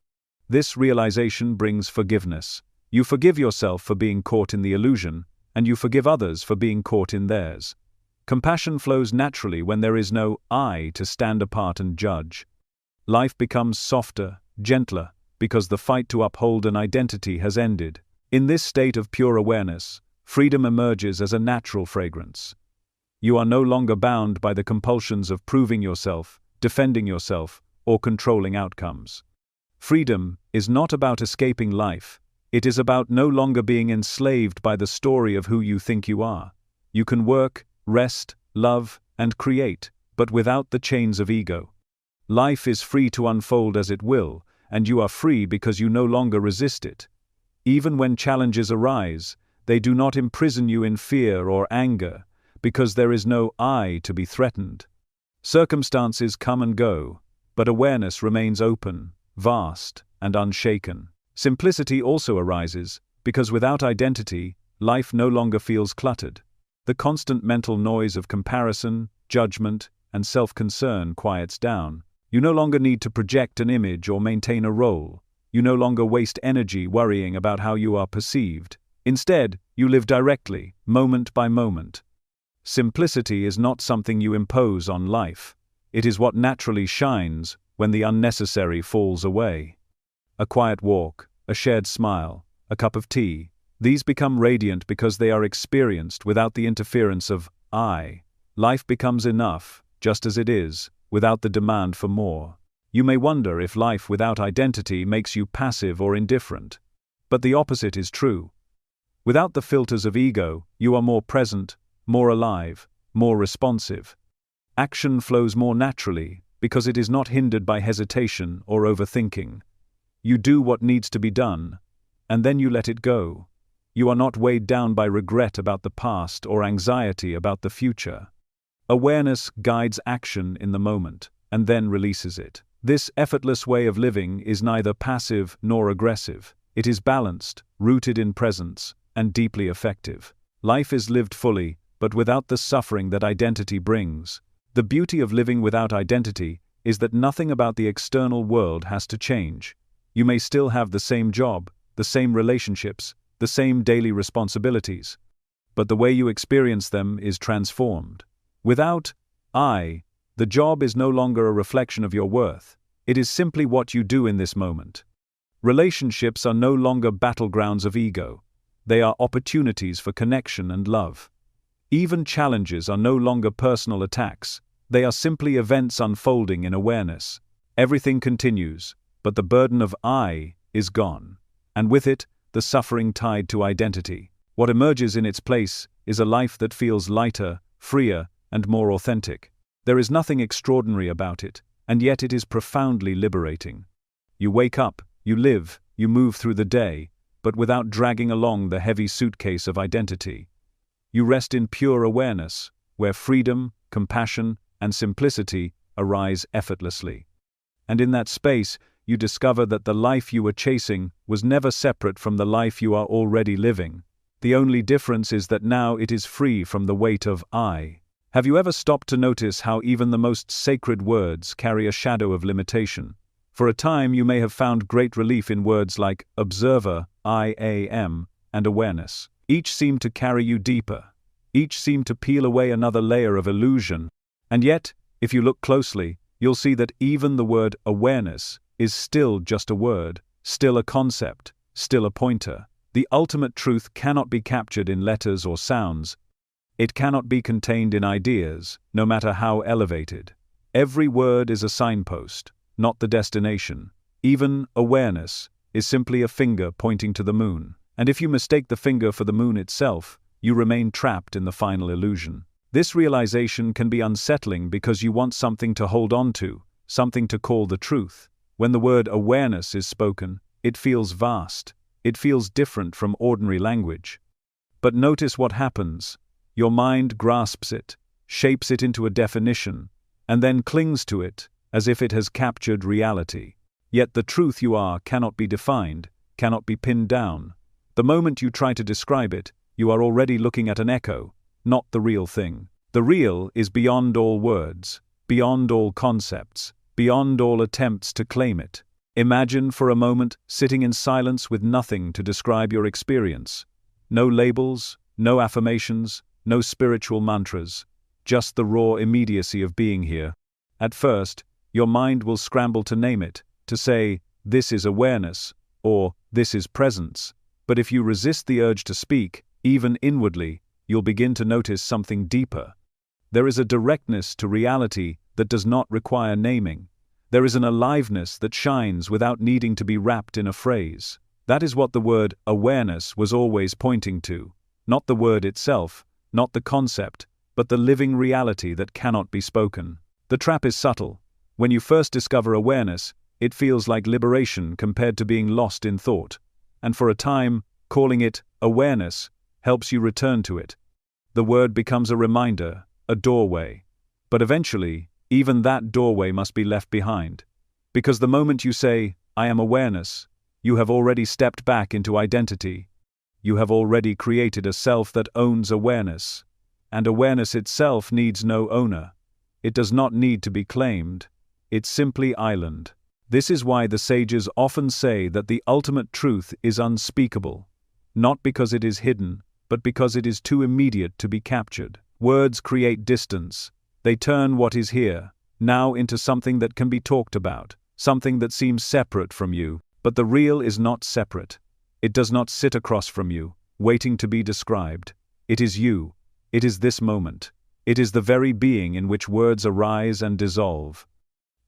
This realization brings forgiveness. You forgive yourself for being caught in the illusion, and you forgive others for being caught in theirs. Compassion flows naturally when there is no I to stand apart and judge. Life becomes softer, gentler, because the fight to uphold an identity has ended. In this state of pure awareness, freedom emerges as a natural fragrance. You are no longer bound by the compulsions of proving yourself, defending yourself, or controlling outcomes. Freedom is not about escaping life. It is about no longer being enslaved by the story of who you think you are. You can work, rest, love, and create, but without the chains of ego. Life is free to unfold as it will, and you are free because you no longer resist it. Even when challenges arise, they do not imprison you in fear or anger, because there is no I to be threatened. Circumstances come and go, but awareness remains open, vast, and unshaken. Simplicity also arises, because without identity, life no longer feels cluttered. The constant mental noise of comparison, judgment, and self-concern quiets down. You no longer need to project an image or maintain a role. You no longer waste energy worrying about how you are perceived. Instead, you live directly, moment by moment. Simplicity is not something you impose on life. It is what naturally shines when the unnecessary falls away. A quiet walk, a shared smile, a cup of tea, these become radiant because they are experienced without the interference of I. Life becomes enough, just as it is, without the demand for more. You may wonder if life without identity makes you passive or indifferent. But the opposite is true. Without the filters of ego, you are more present, more alive, more responsive. Action flows more naturally, because it is not hindered by hesitation or overthinking. You do what needs to be done, and then you let it go. You are not weighed down by regret about the past or anxiety about the future. Awareness guides action in the moment, and then releases it. This effortless way of living is neither passive nor aggressive. It is balanced, rooted in presence, and deeply effective. Life is lived fully, but without the suffering that identity brings. The beauty of living without identity is that nothing about the external world has to change. You may still have the same job, the same relationships, the same daily responsibilities. But the way you experience them is transformed. Without I, the job is no longer a reflection of your worth. It is simply what you do in this moment. Relationships are no longer battlegrounds of ego. They are opportunities for connection and love. Even challenges are no longer personal attacks. They are simply events unfolding in awareness. Everything continues, but the burden of I is gone. And with it, the suffering tied to identity. What emerges in its place is a life that feels lighter, freer, and more authentic. There is nothing extraordinary about it, and yet it is profoundly liberating. You wake up, you live, you move through the day, but without dragging along the heavy suitcase of identity. You rest in pure awareness, where freedom, compassion, and simplicity arise effortlessly. And in that space, you discover that the life you were chasing was never separate from the life you are already living. The only difference is that now it is free from the weight of I. Have you ever stopped to notice how even the most sacred words carry a shadow of limitation? For a time you may have found great relief in words like observer, I am, and awareness. Each seemed to carry you deeper. Each seemed to peel away another layer of illusion. And yet, if you look closely, you'll see that even the word awareness is still just a word, still a concept, still a pointer. The ultimate truth cannot be captured in letters or sounds. It cannot be contained in ideas, no matter how elevated. Every word is a signpost, not the destination. Even awareness is simply a finger pointing to the moon. And if you mistake the finger for the moon itself, you remain trapped in the final illusion. This realization can be unsettling because you want something to hold on to, something to call the truth. When the word awareness is spoken, it feels vast. It feels different from ordinary language. But notice what happens. Your mind grasps it, shapes it into a definition, and then clings to it as if it has captured reality. Yet the truth you are cannot be defined, cannot be pinned down. The moment you try to describe it, you are already looking at an echo, not the real thing. The real is beyond all words, beyond all concepts, beyond all attempts to claim it. Imagine for a moment sitting in silence with nothing to describe your experience. No labels, no affirmations, no spiritual mantras, just the raw immediacy of being here. At first, your mind will scramble to name it, to say, this is awareness, or this is presence. But if you resist the urge to speak, even inwardly, you'll begin to notice something deeper. There is a directness to reality that does not require naming. There is an aliveness that shines without needing to be wrapped in a phrase. That is what the word awareness was always pointing to. Not the word itself, not the concept, but the living reality that cannot be spoken. The trap is subtle. When you first discover awareness, it feels like liberation compared to being lost in thought. And for a time, calling it awareness helps you return to it. The word becomes a reminder, a doorway. But eventually, even that doorway must be left behind. Because the moment you say, I am awareness, you have already stepped back into identity. You have already created a self that owns awareness. And awareness itself needs no owner. It does not need to be claimed. It's simply island. This is why the sages often say that the ultimate truth is unspeakable. Not because it is hidden, but because it is too immediate to be captured. Words create distance. They turn what is here, now, into something that can be talked about, something that seems separate from you. But the real is not separate. It does not sit across from you, waiting to be described. It is you. It is this moment. It is the very being in which words arise and dissolve.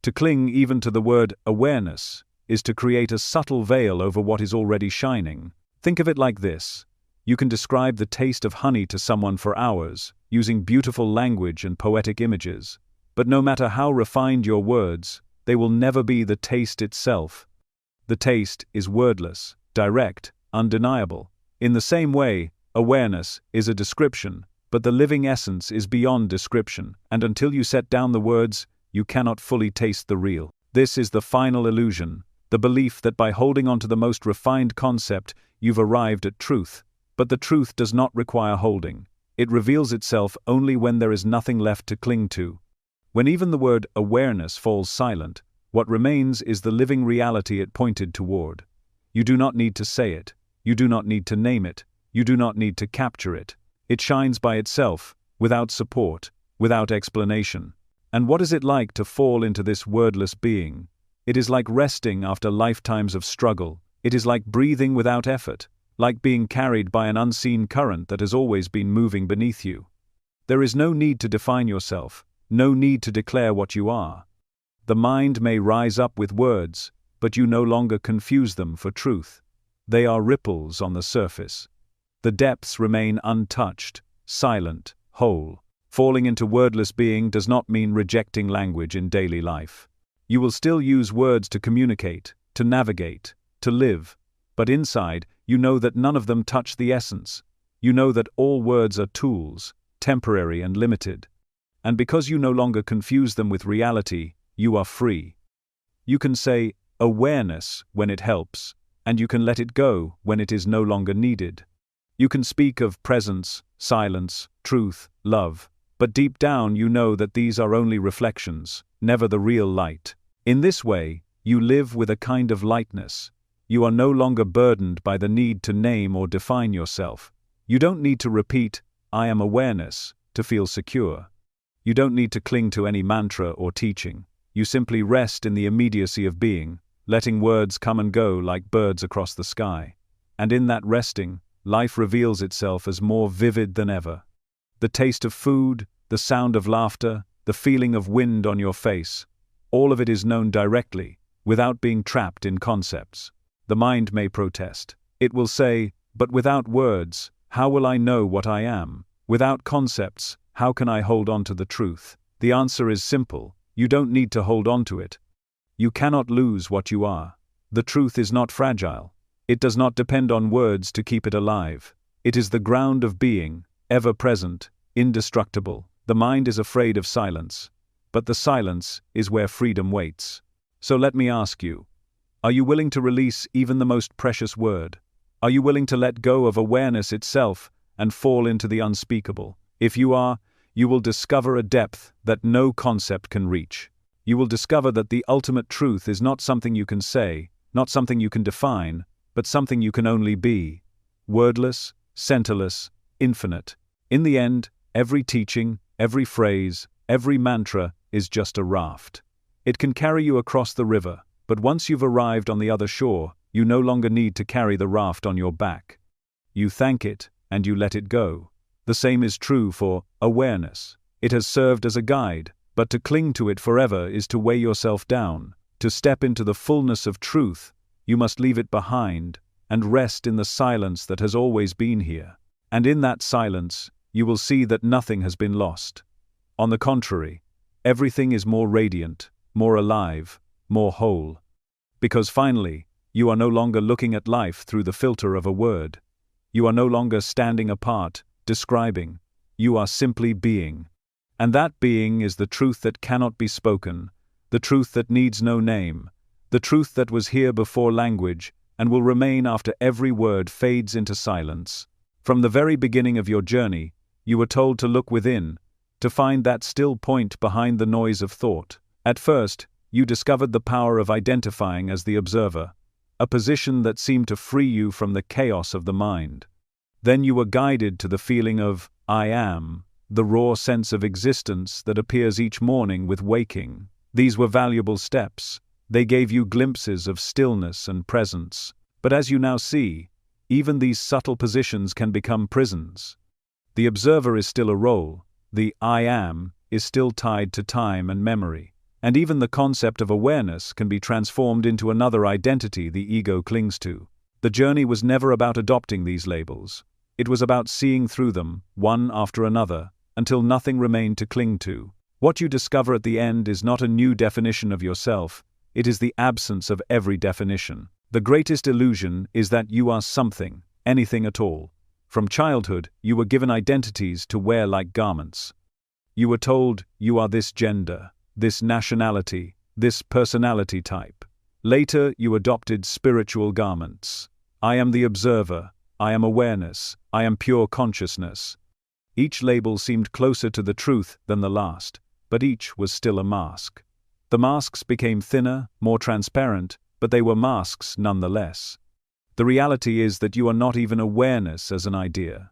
To cling even to the word awareness is to create a subtle veil over what is already shining. Think of it like this. You can describe the taste of honey to someone for hours, using beautiful language and poetic images. But no matter how refined your words, they will never be the taste itself. The taste is wordless, direct, undeniable. In the same way, awareness is a description, but the living essence is beyond description, and until you set down the words, you cannot fully taste the real. This is the final illusion, the belief that by holding on to the most refined concept, you've arrived at truth. But the truth does not require holding. It reveals itself only when there is nothing left to cling to. When even the word awareness falls silent, what remains is the living reality it pointed toward. You do not need to say it. You do not need to name it. You do not need to capture it. It shines by itself, without support, without explanation. And what is it like to fall into this wordless being? It is like resting after lifetimes of struggle. It is like breathing without effort, like being carried by an unseen current that has always been moving beneath you. There is no need to define yourself, no need to declare what you are. The mind may rise up with words, but you no longer confuse them for truth. They are ripples on the surface. The depths remain untouched, silent, whole. Falling into wordless being does not mean rejecting language in daily life. You will still use words to communicate, to navigate, to live, but inside, you know that none of them touch the essence. You know that all words are tools, temporary and limited. And because you no longer confuse them with reality, you are free. You can say awareness when it helps, and you can let it go when it is no longer needed. You can speak of presence, silence, truth, love, but deep down you know that these are only reflections, never the real light. In this way, you live with a kind of lightness. You are no longer burdened by the need to name or define yourself. You don't need to repeat, I am awareness, to feel secure. You don't need to cling to any mantra or teaching. You simply rest in the immediacy of being, letting words come and go like birds across the sky. And in that resting, life reveals itself as more vivid than ever. The taste of food, the sound of laughter, the feeling of wind on your face, all of it is known directly, without being trapped in concepts. The mind may protest. It will say, "But without words, how will I know what I am? Without concepts, how can I hold on to the truth?" The answer is simple. You don't need to hold on to it. You cannot lose what you are. The truth is not fragile. It does not depend on words to keep it alive. It is the ground of being, ever present, indestructible. The mind is afraid of silence, but the silence is where freedom waits. So let me ask you, are you willing to release even the most precious word? Are you willing to let go of awareness itself and fall into the unspeakable? If you are, you will discover a depth that no concept can reach. You will discover that the ultimate truth is not something you can say, not something you can define, but something you can only be. Wordless, centerless, infinite. In the end, every teaching, every phrase, every mantra is just a raft. It can carry you across the river, but once you've arrived on the other shore, you no longer need to carry the raft on your back. You thank it, and you let it go. The same is true for awareness. It has served as a guide, but to cling to it forever is to weigh yourself down. To step into the fullness of truth, you must leave it behind and rest in the silence that has always been here. And in that silence, you will see that nothing has been lost. On the contrary, everything is more radiant, more alive, more whole. Because finally, you are no longer looking at life through the filter of a word. You are no longer standing apart, describing. You are simply being. And that being is the truth that cannot be spoken, the truth that needs no name, the truth that was here before language and will remain after every word fades into silence. From the very beginning of your journey, you were told to look within, to find that still point behind the noise of thought. At first, you discovered the power of identifying as the observer, a position that seemed to free you from the chaos of the mind. Then you were guided to the feeling of I am, the raw sense of existence that appears each morning with waking. These were valuable steps. They gave you glimpses of stillness and presence. But as you now see, even these subtle positions can become prisons. The observer is still a role. The I am is still tied to time and memory. And even the concept of awareness can be transformed into another identity the ego clings to. The journey was never about adopting these labels. It was about seeing through them, one after another, until nothing remained to cling to. What you discover at the end is not a new definition of yourself, it is the absence of every definition. The greatest illusion is that you are something, anything at all. From childhood, you were given identities to wear like garments. You were told, you are this gender, this nationality, this personality type. Later, you adopted spiritual garments. I am the observer, I am awareness, I am pure consciousness. Each label seemed closer to the truth than the last, but each was still a mask. The masks became thinner, more transparent, but they were masks nonetheless. The reality is that you are not even awareness as an idea,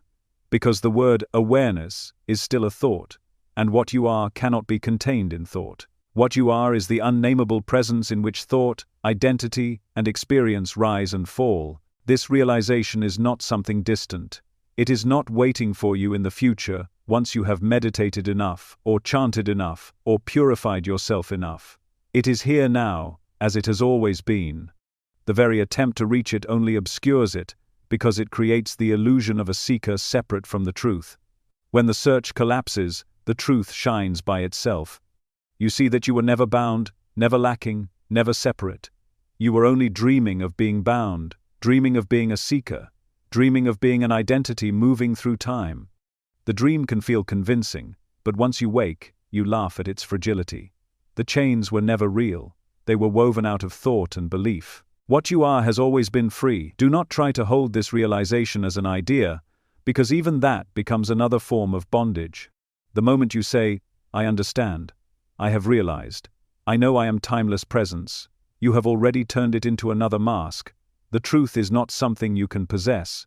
because the word awareness is still a thought, and what you are cannot be contained in thought. What you are is the unnameable presence in which thought, identity, and experience rise and fall. This realization is not something distant. It is not waiting for you in the future, once you have meditated enough, or chanted enough, or purified yourself enough. It is here now, as it has always been. The very attempt to reach it only obscures it, because it creates the illusion of a seeker separate from the truth. When the search collapses, the truth shines by itself. You see that you were never bound, never lacking, never separate. You were only dreaming of being bound, dreaming of being a seeker, dreaming of being an identity moving through time. The dream can feel convincing, but once you wake, you laugh at its fragility. The chains were never real. They were woven out of thought and belief. What you are has always been free. Do not try to hold this realization as an idea, because even that becomes another form of bondage. The moment you say, I understand, I have realized, I know I am timeless presence, you have already turned it into another mask. The truth is not something you can possess.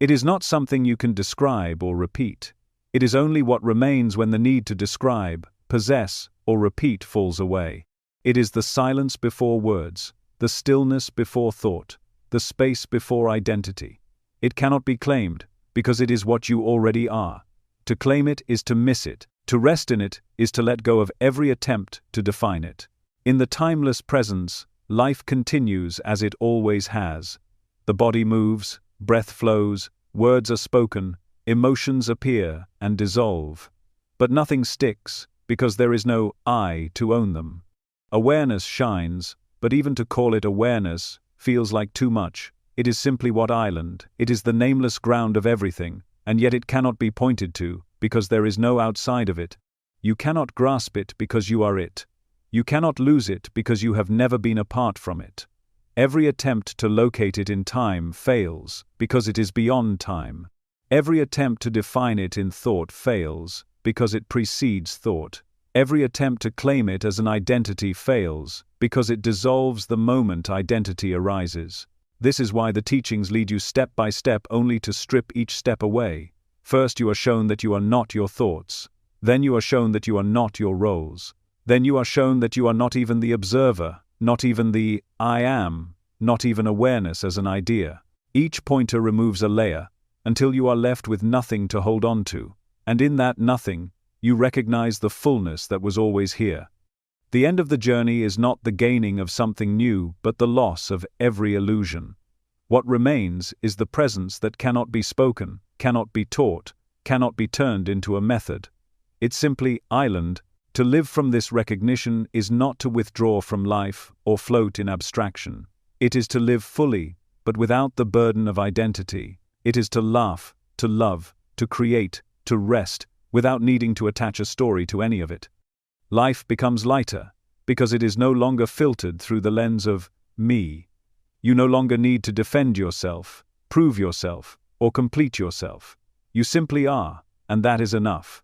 It is not something you can describe or repeat. It is only what remains when the need to describe, possess, or repeat falls away. It is the silence before words, the stillness before thought, the space before identity. It cannot be claimed, because it is what you already are. To claim it is to miss it. To rest in it is to let go of every attempt to define it. In the timeless presence, life continues as it always has. The body moves, breath flows, words are spoken, emotions appear and dissolve. But nothing sticks, because there is no I to own them. Awareness shines, but even to call it awareness feels like too much. It is simply what island, it is the nameless ground of everything, and yet it cannot be pointed to, because there is no outside of it. You cannot grasp it because you are it. You cannot lose it because you have never been apart from it. Every attempt to locate it in time fails, because it is beyond time. Every attempt to define it in thought fails, because it precedes thought. Every attempt to claim it as an identity fails, because it dissolves the moment identity arises. This is why the teachings lead you step by step only to strip each step away. First you are shown that you are not your thoughts. Then you are shown that you are not your roles. Then you are shown that you are not even the observer, not even the I am, not even awareness as an idea. Each pointer removes a layer, until you are left with nothing to hold on to, and in that nothing, you recognize the fullness that was always here. The end of the journey is not the gaining of something new, but the loss of every illusion. What remains is the presence that cannot be spoken, cannot be taught, cannot be turned into a method. It's simply island. To live from this recognition is not to withdraw from life or float in abstraction. It is to live fully, but without the burden of identity. It is to laugh, to love, to create, to rest, without needing to attach a story to any of it. Life becomes lighter, because it is no longer filtered through the lens of me. You no longer need to defend yourself, prove yourself, or complete yourself. You simply are, and that is enough.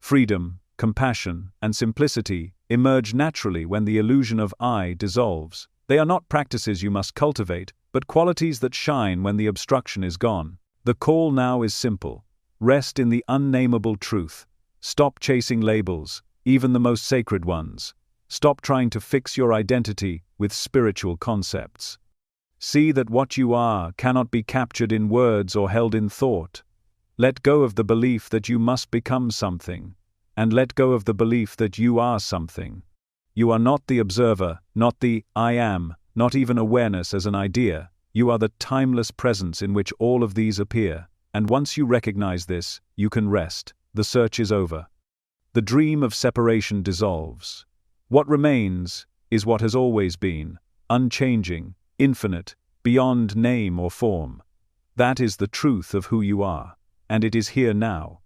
Freedom, compassion, and simplicity emerge naturally when the illusion of I dissolves. They are not practices you must cultivate, but qualities that shine when the obstruction is gone. The call now is simple. Rest in the unnameable truth. Stop chasing labels, even the most sacred ones. Stop trying to fix your identity with spiritual concepts. See that what you are cannot be captured in words or held in thought. Let go of the belief that you must become something, and let go of the belief that you are something. You are not the observer, not the I am, not even awareness as an idea. You are the timeless presence in which all of these appear, and once you recognize this, you can rest. The search is over. The dream of separation dissolves. What remains is what has always been, unchanging, infinite, beyond name or form. That is the truth of who you are, and it is here now.